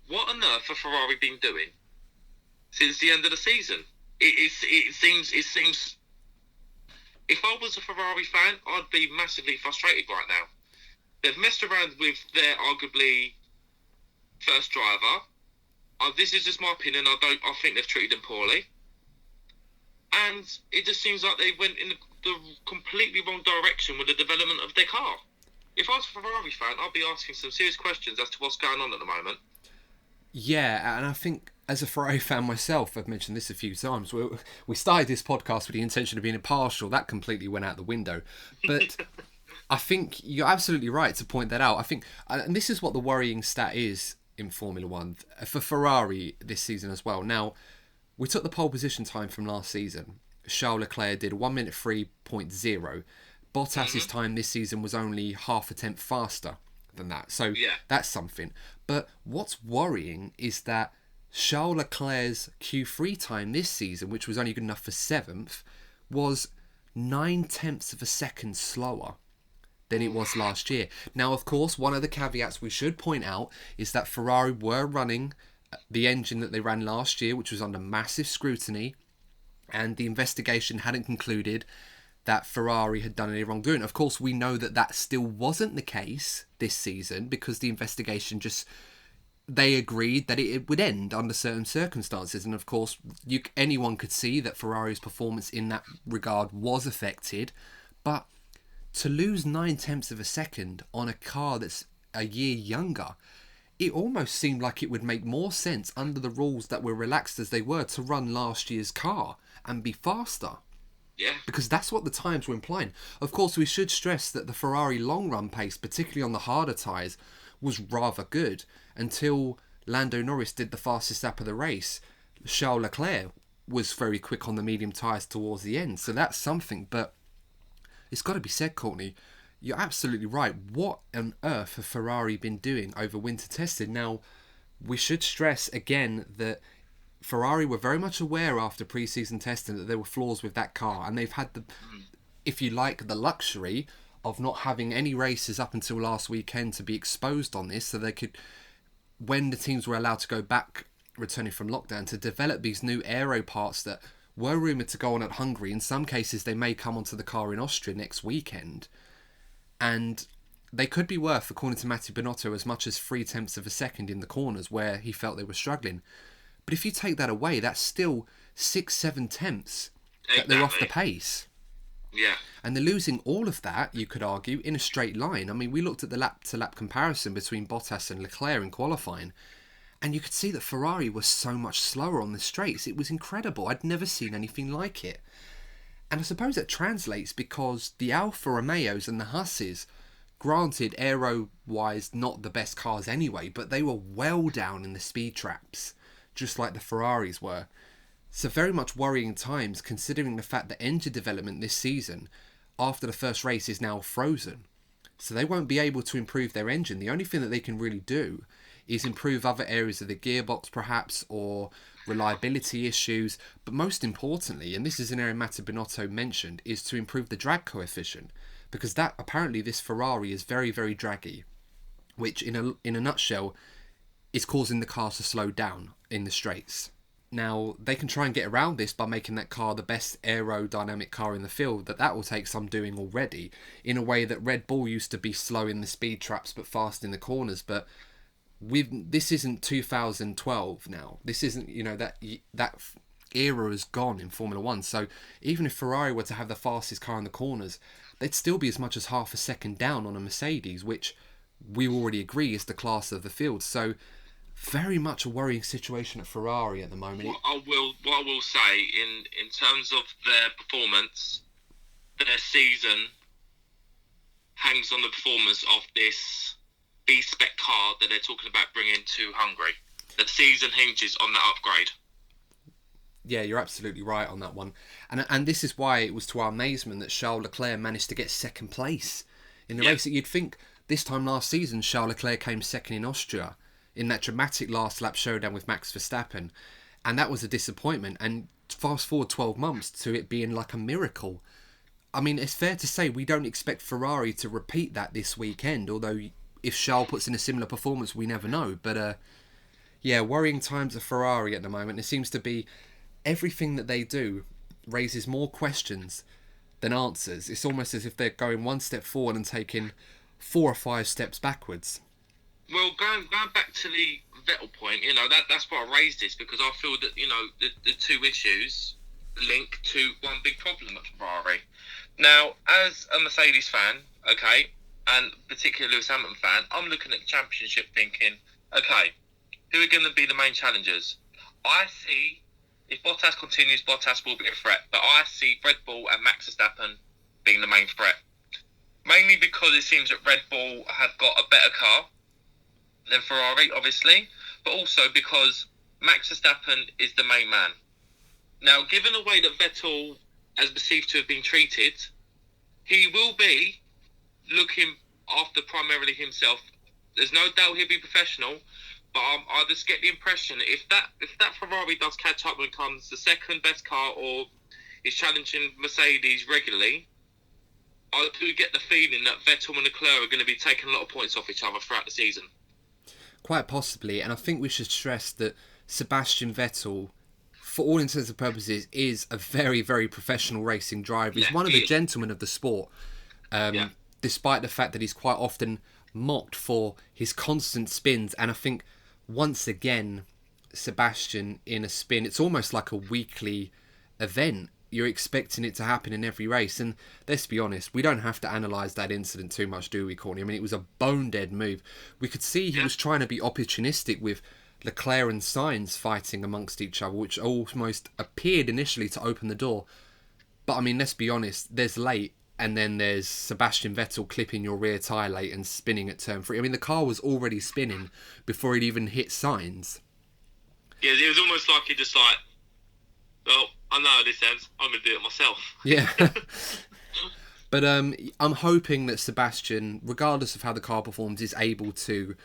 B: What on earth have Ferrari been doing since the end of the season? It seems if I was a Ferrari fan, I'd be massively frustrated right now. They've messed around with their arguably first driver. This is just my opinion. I think they've treated him poorly. And it just seems like they went in the completely wrong direction with the development of their car. If I was a Ferrari fan, I'd be asking some serious questions as to what's going on at the moment.
A: Yeah, and I think as a Ferrari fan myself, I've mentioned this a few times, we started this podcast with the intention of being impartial. That completely went out the window. But I think you're absolutely right to point that out. I think, and this is what the worrying stat is in Formula One, for Ferrari this season as well. Now, we took the pole position time from last season. Charles Leclerc did 1 minute 3.0. Bottas's time this season was only half a tenth faster than that. So that's something. But what's worrying is that Charles Leclerc's Q3 time this season, which was only good enough for 7th, was 9/10 of a second slower than it was last year. Now, of course, one of the caveats we should point out is that Ferrari were running the engine that they ran last year, which was under massive scrutiny, and the investigation hadn't concluded that Ferrari had done any wrongdoing. Of course, we know that that still wasn't the case this season because the investigation they agreed that it would end under certain circumstances. And of course, anyone could see that Ferrari's performance in that regard was affected. But to lose 9/10 of a second on a car that's a year younger, it almost seemed like it would make more sense under the rules that were relaxed as they were to run last year's car and be faster.
B: Yeah.
A: Because that's what the times were implying. Of course, we should stress that the Ferrari long run pace, particularly on the harder tyres, was rather good until Lando Norris did the fastest lap of the race. Charles Leclerc was very quick on the medium tyres towards the end. So that's something. But it's got to be said, Courtney, you're absolutely right. What on earth have Ferrari been doing over winter testing? Now, we should stress again that Ferrari were very much aware after pre-season testing that there were flaws with that car, and they've had if you like, the luxury of not having any races up until last weekend to be exposed on this, so they could, when the teams were allowed to go back, returning from lockdown, to develop these new aero parts that were rumoured to go on at Hungary. In some cases, they may come onto the car in Austria next weekend. And they could be worth, according to Mattia Binotto, as much as 0.3 of a second in the corners where he felt they were struggling. But if you take that away, that's still 6-7 tenths that they're off the pace.
B: Yeah.
A: And they're losing all of that, you could argue, in a straight line. I mean, we looked at the lap-to-lap comparison between Bottas and Leclerc in qualifying, and you could see that Ferrari was so much slower on the straights. It was incredible. I'd never seen anything like it. And I suppose that translates because the Alfa Romeos and the Hasses, granted, aero-wise, not the best cars anyway, but they were well down in the speed traps, just like the Ferraris were. So very much worrying times, considering the fact that engine development this season, after the first race, is now frozen. So they won't be able to improve their engine. The only thing that they can really do is improve other areas of the gearbox, perhaps, or reliability issues. But most importantly, and this is an area Mattia Binotto mentioned, is to improve the drag coefficient. Because that, apparently, this Ferrari is very, very draggy, which in a nutshell is causing the cars to slow down in the straights. Now, they can try and get around this by making that car the best aerodynamic car in the field, that will take some doing already, in a way that Red Bull used to be slow in the speed traps but fast in the corners. But this isn't 2012 now. This isn't, that era is gone in Formula 1. So even if Ferrari were to have the fastest car in the corners, they'd still be as much as half a second down on a Mercedes, which we already agree is the class of the field. So very much a worrying situation at Ferrari at the moment.
B: What I will say, in terms of their performance, their season hangs on the performance of this B-spec car that they're talking about bringing to Hungary. The season hinges on that upgrade.
A: Yeah, you're absolutely right on that one. And this is why it was to our amazement that Charles Leclerc managed to get second place in the race. That you'd think this time last season, Charles Leclerc came second in Austria in that dramatic last lap showdown with Max Verstappen. And that was a disappointment. And fast forward 12 months to it being like a miracle. I mean, it's fair to say we don't expect Ferrari to repeat that this weekend, although if Charles puts in a similar performance, we never know. But worrying times at Ferrari at the moment. It seems to be everything that they do raises more questions than answers. It's almost as if they're going one step forward and taking 4 or 5 steps backwards.
B: Well, going back to the Vettel point, that's why I raised this, because I feel that, the two issues link to one big problem at Ferrari. Now, as a Mercedes fan, okay, and particularly Lewis Hamilton fan, I'm looking at the championship thinking, okay, who are going to be the main challengers? I see, if Bottas continues, Bottas will be a threat, but I see Red Bull and Max Verstappen being the main threat. Mainly because it seems that Red Bull have got a better car than Ferrari, obviously, but also because Max Verstappen is the main man. Now, given the way that Vettel is perceived to have been treated, he will be looking after primarily himself. There's no doubt he'll be professional, but I just get the impression that if that Ferrari does catch up and becomes the second best car or is challenging Mercedes regularly, I do get the feeling that Vettel and Leclerc are going to be taking a lot of points off each other throughout the season.
A: Quite possibly, and I think we should stress that Sebastian Vettel, for all intents and purposes, is a very, very professional racing driver. He's one of the gentlemen of the sport, despite the fact that he's quite often mocked for his constant spins. And I think, once again, Sebastian in a spin, it's almost like a weekly event. You're expecting it to happen in every race. And let's be honest, we don't have to analyse that incident too much, do we, Corny? I mean, it was a bone-dead move. We could see he was trying to be opportunistic with Leclerc and Sainz fighting amongst each other, which almost appeared initially to open the door. But, I mean, let's be honest, there's late, and then there's Sebastian Vettel clipping your rear tyre late and spinning at turn 3. I mean, the car was already spinning before it even hit Sainz.
B: Yeah, it was almost like he just like, well, I know how this ends, I'm going to do it myself.
A: Yeah. But I'm hoping that Sebastian, regardless of how the car performs, is able to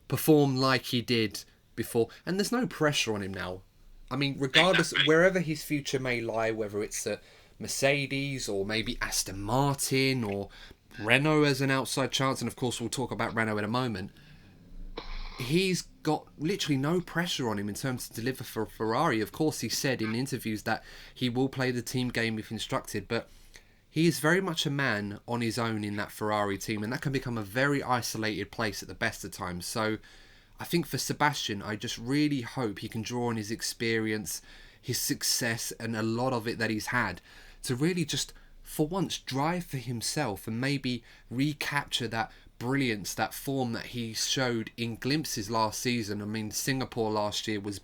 A: perform like he did before. And there's no pressure on him now. I mean, regardless, wherever his future may lie, whether it's at Mercedes or maybe Aston Martin or Renault as an outside chance, and of course we'll talk about Renault in a moment, he's got literally no pressure on him in terms to deliver for Ferrari. Of course, he said in interviews that he will play the team game if instructed, but he is very much a man on his own in that Ferrari team, and that can become a very isolated place at the best of times. So I think for Sebastian, I just really hope he can draw on his experience, his success, and a lot of it that he's had to really just, for once, drive for himself and maybe recapture that brilliance, that form that he showed in glimpses last season. I mean, Singapore last year was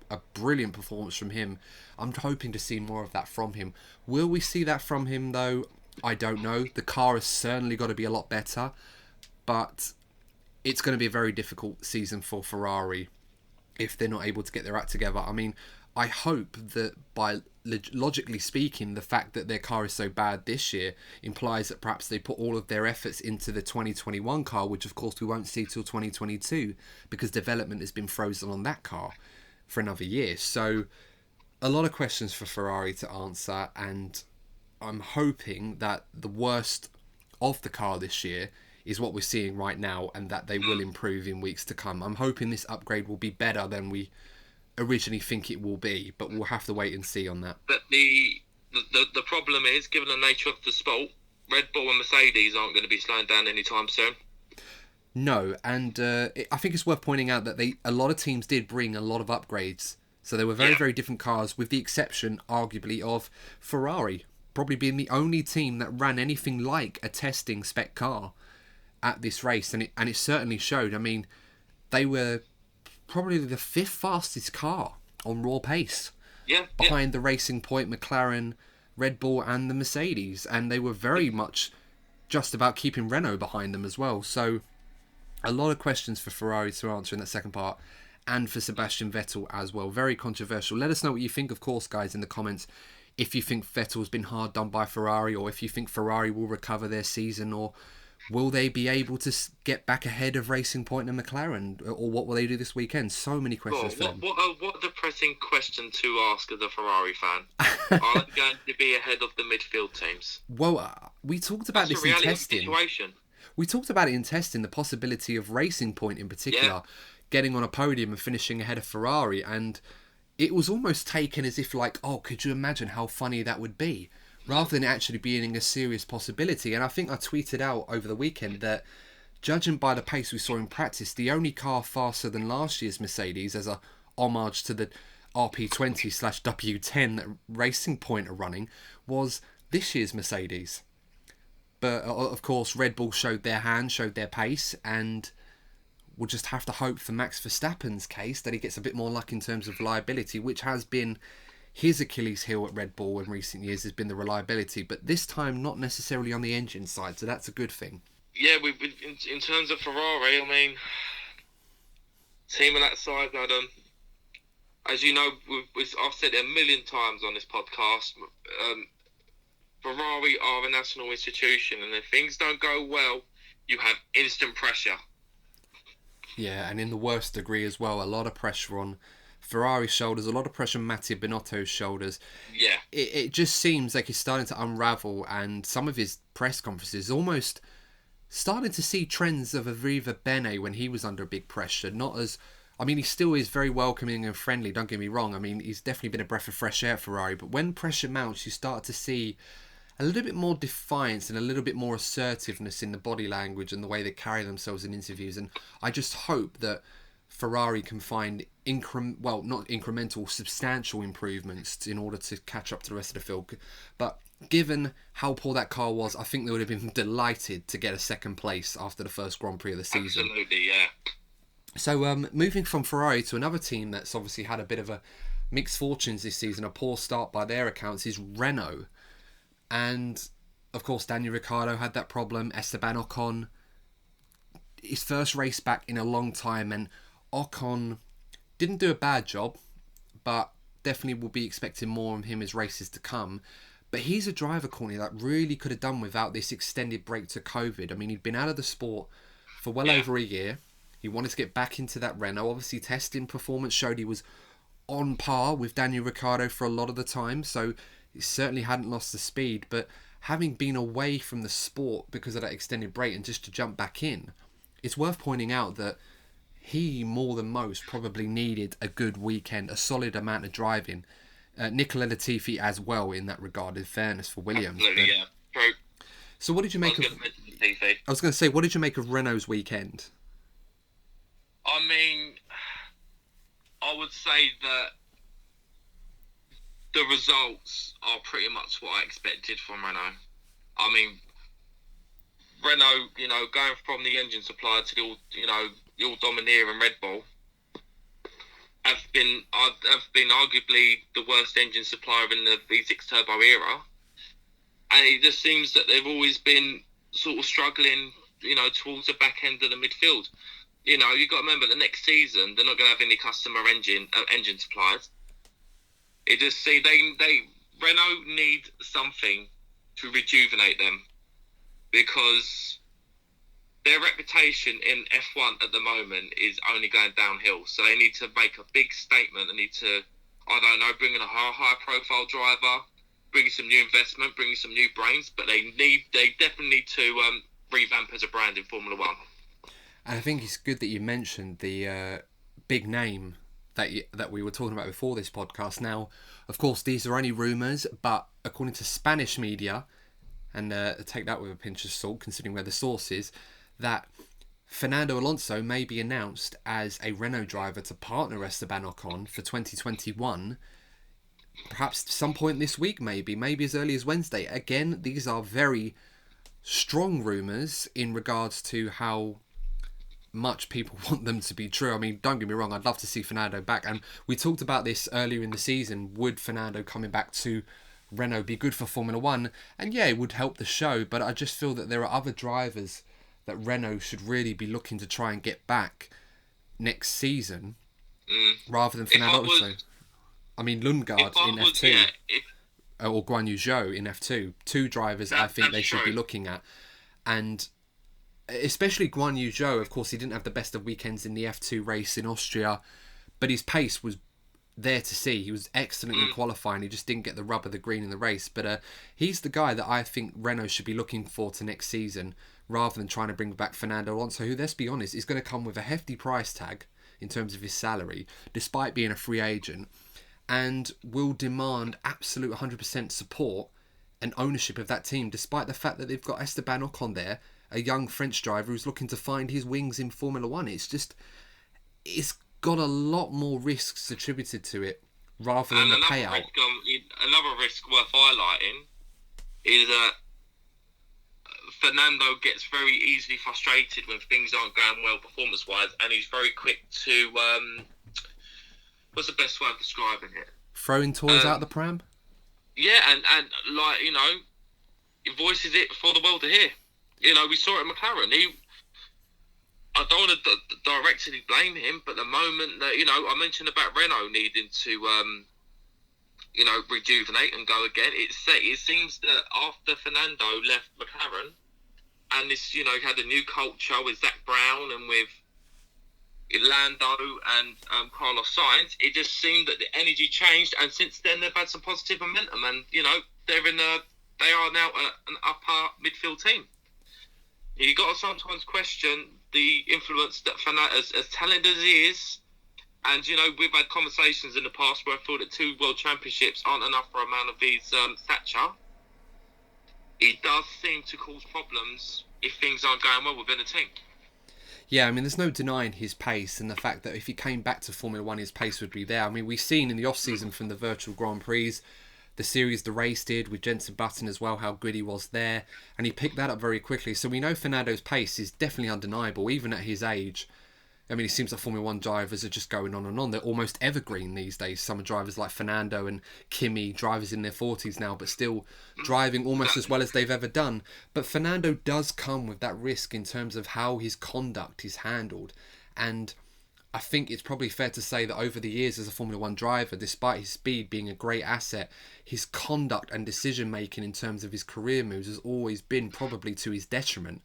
A: a brilliant performance from him. I'm hoping to see more of that from him. Will we see that from him, though? I don't know. The car has certainly got to be a lot better, but it's going to be a very difficult season for Ferrari if they're not able to get their act together. I mean, I hope that by logically speaking, the fact that their car is so bad this year implies that perhaps they put all of their efforts into the 2021 car, which of course we won't see till 2022 because development has been frozen on that car for another year. So a lot of questions for Ferrari to answer, and I'm hoping that the worst of the car this year is what we're seeing right now and that they will improve in weeks to come. I'm hoping this upgrade will be better than we originally think it will be, but we'll have to wait and see on that.
B: But the problem is, given the nature of the sport, Red Bull and Mercedes aren't going to be slowing down anytime soon.
A: No, and I think it's worth pointing out that a lot of teams did bring a lot of upgrades. So they were very, very different cars, with the exception, arguably, of Ferrari, probably being the only team that ran anything like a testing spec car at this race, and it certainly showed. I mean, they were probably the 5th fastest car on raw pace, behind the Racing Point, McLaren, Red Bull, and the Mercedes, and they were very much just about keeping Renault behind them as well. So a lot of questions for Ferrari to answer in that second part, and for Sebastian Vettel as well. Very controversial. Let us know what you think, of course, guys, in the comments. If you think Vettel's been hard done by Ferrari, or if you think Ferrari will recover their season, or will they be able to get back ahead of Racing Point and McLaren, or what will they do this weekend? So many questions for them.
B: What a depressing question to ask as a Ferrari fan. Are they going to be ahead of the midfield teams?
A: Well, we talked about this in testing.
B: Situation.
A: We talked about it in testing, the possibility of Racing Point in particular getting on a podium and finishing ahead of Ferrari, and it was almost taken as if like, oh, could you imagine how funny that would be, rather than actually being a serious possibility. And I think I tweeted out over the weekend that, judging by the pace we saw in practice, the only car faster than last year's Mercedes, as a homage to the RP20/W10 that Racing Point are running, was this year's Mercedes. But of course, Red Bull showed their hand, showed their pace, and we'll just have to hope for Max Verstappen's case that he gets a bit more luck in terms of reliability, which has been his Achilles heel at Red Bull in recent years, has been the reliability, but this time not necessarily on the engine side, so that's a good thing.
B: Yeah, in terms of Ferrari, I mean, team of that size, Adam, as you know, I've said it a million times on this podcast, Ferrari are a national institution, and if things don't go well, you have instant pressure.
A: Yeah, and in the worst degree as well. A lot of pressure on Ferrari's shoulders, a lot of pressure on Mattia Binotto's shoulders.
B: Yeah.
A: It just seems like he's starting to unravel, and some of his press conferences almost starting to see trends of Arriva Bene when he was under big pressure. Not as... I mean, he still is very welcoming and friendly, don't get me wrong. I mean, he's definitely been a breath of fresh air at Ferrari, but when pressure mounts, you start to see a little bit more defiance and a little bit more assertiveness in the body language and the way they carry themselves in interviews. And I just hope that Ferrari can find not incremental, substantial improvements in order to catch up to the rest of the field. But given how poor that car was, I think they would have been delighted to get a second place after the first Grand Prix of the season.
B: Absolutely, yeah.
A: So moving from Ferrari to another team that's obviously had a bit of a mixed fortunes this season, a poor start by their accounts, is Renault. And, of course, Daniel Ricciardo had that problem. Esteban Ocon, his first race back in a long time. And Ocon didn't do a bad job, but definitely will be expecting more from him as races to come. But he's a driver, Courtney, that really could have done without this extended break to COVID. I mean, he'd been out of the sport for well over a year. He wanted to get back into that Renault. Obviously, testing performance showed he was on par with Daniel Ricciardo for a lot of the time. So He certainly hadn't lost the speed, but having been away from the sport because of that extended break and just to jump back in, it's worth pointing out that he, more than most, probably needed a good weekend, a solid amount of driving. Nicola Latifi as well in that regard, in fairness for Williams.
B: Absolutely, yeah. True.
A: So what did you make of... I was going to say, what did you make of Renault's weekend?
B: I mean, I would say that the results are pretty much what I expected from Renault. I mean, Renault, going from the engine supplier to the all-domineer and Red Bull, have been arguably the worst engine supplier in the V6 turbo era, and it just seems that they've always been sort of struggling, towards the back end of the midfield. You've got to remember the next season they're not going to have any customer engine suppliers. It just see they Renault need something to rejuvenate them, because their reputation in F1 at the moment is only going downhill. So they need to make a big statement. They need to, bring in a high profile driver, bring some new investment, bring some new brains. But they definitely need to revamp as a brand in Formula One.
A: And I think it's good that you mentioned the big name that we were talking about before this podcast. Now, of course, these are only rumours, but according to Spanish media, and take that with a pinch of salt, considering where the source is, that Fernando Alonso may be announced as a Renault driver to partner Esteban Ocon for 2021, perhaps some point this week, maybe as early as Wednesday. Again, these are very strong rumours in regards to how much people want them to be true. I mean, don't get me wrong, I'd love to see Fernando back, and we talked about this earlier in the season. Would Fernando coming back to Renault be good for Formula One? And yeah, it would help the show, but I just feel that there are other drivers that Renault should really be looking to try and get back next season, rather than Fernando Alonso. I mean, Lundgaard in F2, or Guan Yu Zhou in F2, two drivers I think they should be looking at. And especially Guan Yu Zhou, of course, he didn't have the best of weekends in the F2 race in Austria, but his pace was there to see. He was excellent in qualifying. He just didn't get the rub of the green in the race. But he's the guy that I think Renault should be looking for to next season, rather than trying to bring back Fernando Alonso, who, let's be honest, is going to come with a hefty price tag in terms of his salary, despite being a free agent, and will demand absolute 100% support and ownership of that team, despite the fact that they've got Esteban Ocon there, a young French driver who's looking to find his wings in Formula One. It's got a lot more risks attributed to it, rather than the payout.
B: Another risk worth highlighting is that Fernando gets very easily frustrated when things aren't going well performance-wise, and he's very quick to, what's the best way of describing it?
A: Throwing toys out the pram?
B: Yeah, and he voices it for the world to hear. We saw it at McLaren. I don't want to directly blame him, but the moment that, I mentioned about Renault needing to, rejuvenate and go again, it seems that after Fernando left McLaren, and this, had a new culture with Zach Brown and with Lando and Carlos Sainz, it just seemed that the energy changed, and since then they've had some positive momentum, and, they are now an upper midfield team. You got to sometimes question the influence that Fernando, as talented as he is, and we've had conversations in the past where I feel that 2 world championships aren't enough for a man of his stature. It does seem to cause problems if things aren't going well within a team.
A: Yeah, I mean, there's no denying his pace, and the fact that if he came back to Formula One, his pace would be there. I mean, we've seen in the off-season from the virtual Grand Prix, the series the race did with Jenson Button as well, how good he was there, and he picked that up very quickly. So we know Fernando's pace is definitely undeniable, even at his age. I mean, it seems like Formula One drivers are just going on and on. They're almost evergreen these days. Some drivers like Fernando and Kimi, drivers in their 40s now, but still driving almost as well as they've ever done. But Fernando does come with that risk in terms of how his conduct is handled. And I think it's probably fair to say that over the years as a Formula One driver, despite his speed being a great asset, his conduct and decision-making in terms of his career moves has always been probably to his detriment.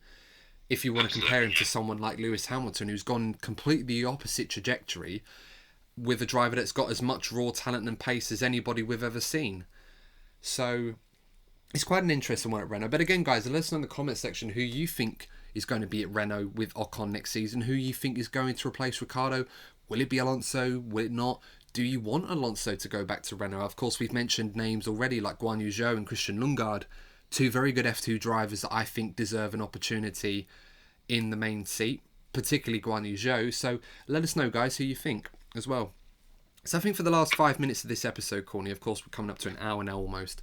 A: If you want to compare him to someone like Lewis Hamilton, who's gone completely the opposite trajectory with a driver that's got as much raw talent and pace as anybody we've ever seen. So it's quite an interesting one at Renault. But again, guys, let us know in the comment section who you think is going to be at Renault with Ocon next season. Who you think is going to replace Ricciardo. Will it be Alonso? Will it not? Do you want Alonso to go back to Renault? Of course, we've mentioned names already like Guan Yu Zhou and Christian Lundgaard. Two very good F2 drivers that I think deserve an opportunity in the main seat, particularly Guan Yu Zhou. So let us know, guys, who you think as well. So I think for the last 5 minutes of this episode, Corny, of course, we're coming up to an hour now almost.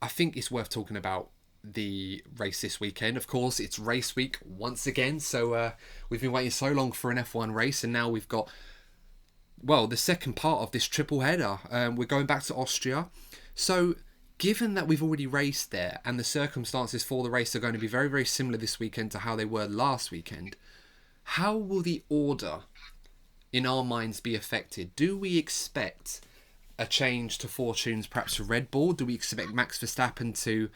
A: I think it's worth talking about the race this weekend. Of course, it's race week once again. So we've been waiting so long for an F1 race, and now we've got, well, the second part of this triple header. We're going back to Austria. So given that we've already raced there and the circumstances for the race are going to be very, very similar this weekend to how they were last weekend, how will the order in our minds be affected? Do we expect a change to fortunes perhaps for Red Bull? Do we expect Max Verstappen to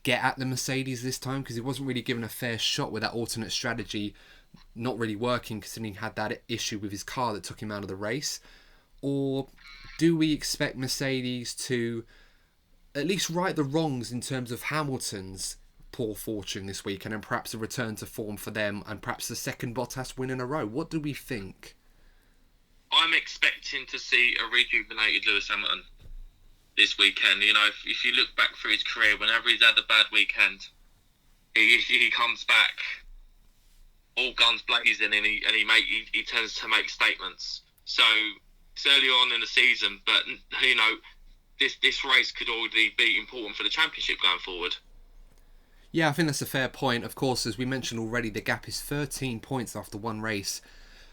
A: get at the Mercedes this time? Because he wasn't really given a fair shot with that alternate strategy not really working, considering he had that issue with his car that took him out of the race. Or do we expect Mercedes to at least right the wrongs in terms of Hamilton's poor fortune this weekend, and perhaps a return to form for them, and perhaps the second Bottas win in a row? What do we think?
B: I'm expecting to see a rejuvenated Lewis Hamilton this weekend. You know, if you look back through his career, whenever he's had a bad weekend, he comes back all guns blazing, and he tends to make statements. So it's early on in the season, but you know, this race could already be important for the championship going forward.
A: Yeah, I think that's a fair point. Of course, as we mentioned already, the gap is 13 points after one race,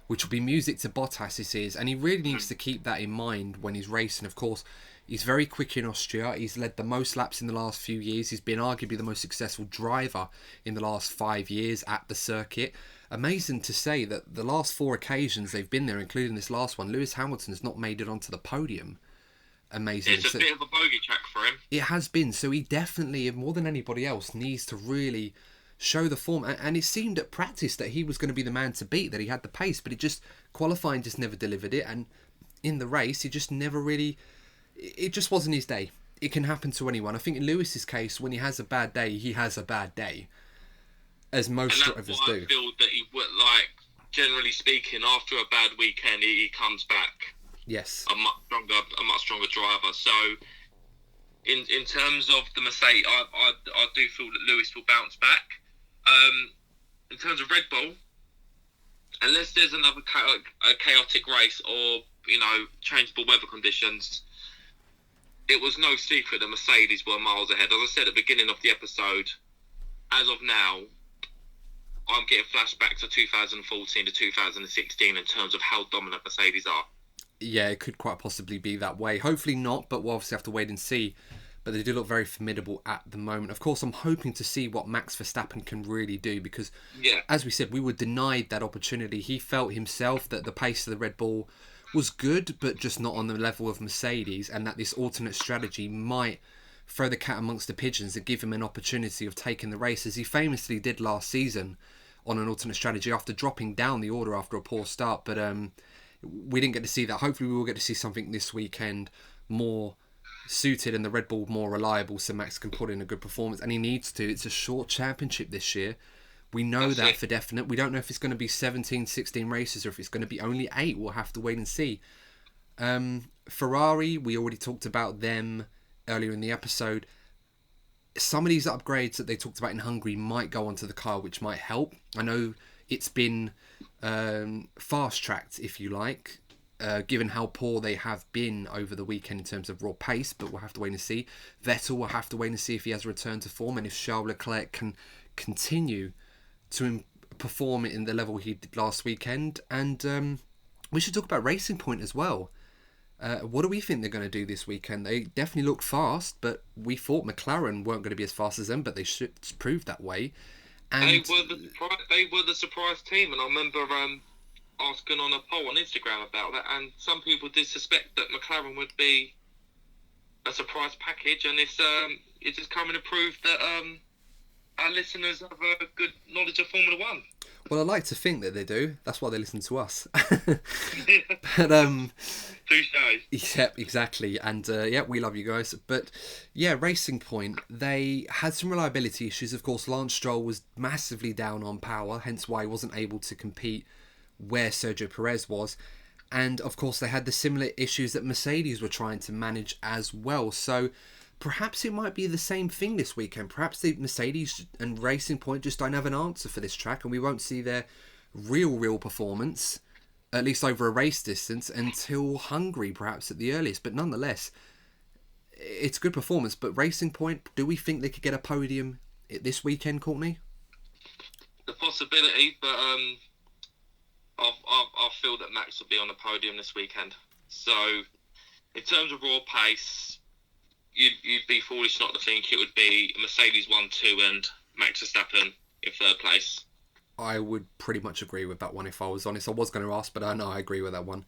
A: which will be music to Bottas, this is, and he really needs to keep that in mind when he's racing. Of course, he's very quick in Austria. He's led the most laps in the last few years. He's been arguably the most successful driver in the last 5 years at the circuit. Amazing to say that the last 4 occasions they've been there, including this last one, Lewis Hamilton has not made it onto the podium. Amazing.
B: It's a bit of a bogey track for him.
A: It has been. So he definitely, more than anybody else, needs to really show the form. And it seemed at practice that he was going to be the man to beat, that he had the pace, but qualifying just never delivered it. And in the race, he just never really, it just wasn't his day. It can happen to anyone. I think in Lewis's case, when he has a bad day, he has a bad day, as most drivers do.
B: I feel that he would, like, generally speaking, after a bad weekend, he comes back.
A: Yes.
B: A much stronger driver. So, in terms of the Mercedes, I do feel that Lewis will bounce back. In terms of Red Bull, unless there's another chaotic race or, you know, changeable weather conditions, it was no secret that Mercedes were miles ahead. As I said at the beginning of the episode, as of now, I'm getting flashbacks to 2014 to 2016 in terms of how dominant Mercedes are.
A: Yeah, it could quite possibly be that way. Hopefully not, but we'll obviously have to wait and see. But they do look very formidable at the moment. Of course, I'm hoping to see what Max Verstappen can really do because, as we said, we were denied that opportunity. He felt himself that the pace of the Red Bull was good, but just not on the level of Mercedes, and that this alternate strategy might throw the cat amongst the pigeons and give him an opportunity of taking the race, as he famously did last season on an alternate strategy after dropping down the order after a poor start. But we didn't get to see that. Hopefully we will get to see something this weekend more suited and the Red Bull more reliable so Max can put in a good performance, and he needs to. It's a short championship this year. We know that for definite. We don't know if it's going to be 17, 16 races or if it's going to be only 8. We'll have to wait and see. Ferrari, we already talked about them earlier in the episode. Some of these upgrades that they talked about in Hungary might go onto the car, which might help. I know it's been fast-tracked, if you like, given how poor they have been over the weekend in terms of raw pace, but we'll have to wait and see. Vettel will have to wait and see if he has a return to form and if Charles Leclerc can continue to perform in the level he did last weekend. And we should talk about Racing Point as well. What do we think they're going to do this weekend? They definitely look fast, but we thought McLaren weren't going to be as fast as them, but they should prove that way. And
B: they were the surprise team, and I remember asking on a poll on Instagram about that, and some people did suspect that McLaren would be a surprise package, and it's just coming to prove that our listeners have a good knowledge of Formula One.
A: Well, I like to think that they do. That's why they listen to us. But
B: Touche.
A: yeah, exactly. And yeah, we love you guys. But yeah, Racing Point, they had some reliability issues. Of course, Lance Stroll was massively down on power, hence why he wasn't able to compete where Sergio Perez was. And of course, they had the similar issues that Mercedes were trying to manage as well. So perhaps it might be the same thing this weekend. Perhaps the Mercedes and Racing Point just don't have an answer for this track, and we won't see their real performance, at least over a race distance, until Hungary, perhaps at the earliest. But nonetheless, it's good performance. But Racing Point, do we think they could get a podium this weekend, Courtney?
B: The possibility, but I feel that Max will be on the podium this weekend. So, in terms of raw pace, you'd be foolish not to think it would be Mercedes 1-2 and Max Verstappen in third place.
A: I would pretty much agree with that one if I was honest. I was going to ask, but I know I agree with that one.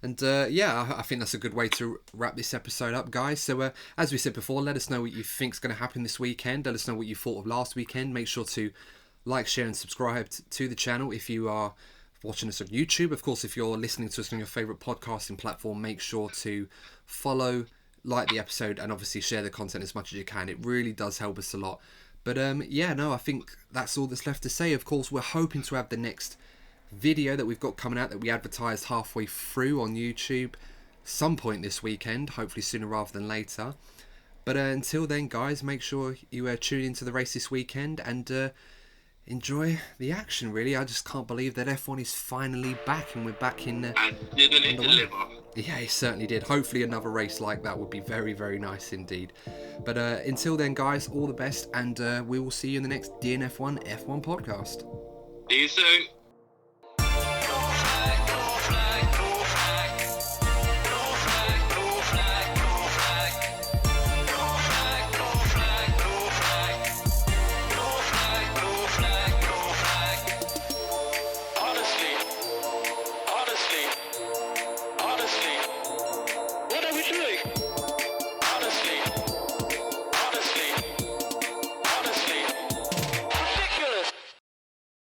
A: And yeah, I think that's a good way to wrap this episode up, guys. So as we said before, let us know what you think's going to happen this weekend. Let us know what you thought of last weekend. Make sure to like, share and subscribe to the channel if you are watching us on YouTube. Of course, if you're listening to us on your favourite podcasting platform, make sure to follow, like the episode, and obviously share the content as much as you can. It really does help us a lot. But yeah, no, I think that's all that's left to say. Of course, we're hoping to have the next video that we've got coming out that we advertised halfway through on YouTube some point this weekend, hopefully sooner rather than later. But until then, guys, make sure you tune into the race this weekend and enjoy the action, really. I just can't believe that F1 is finally back and we're back in...
B: and didn't it deliver?
A: Yeah, it certainly did. Hopefully another race like that would be very nice indeed. But until then, guys, all the best, and we will see you in the next DNF1 F1 podcast.
B: See you soon.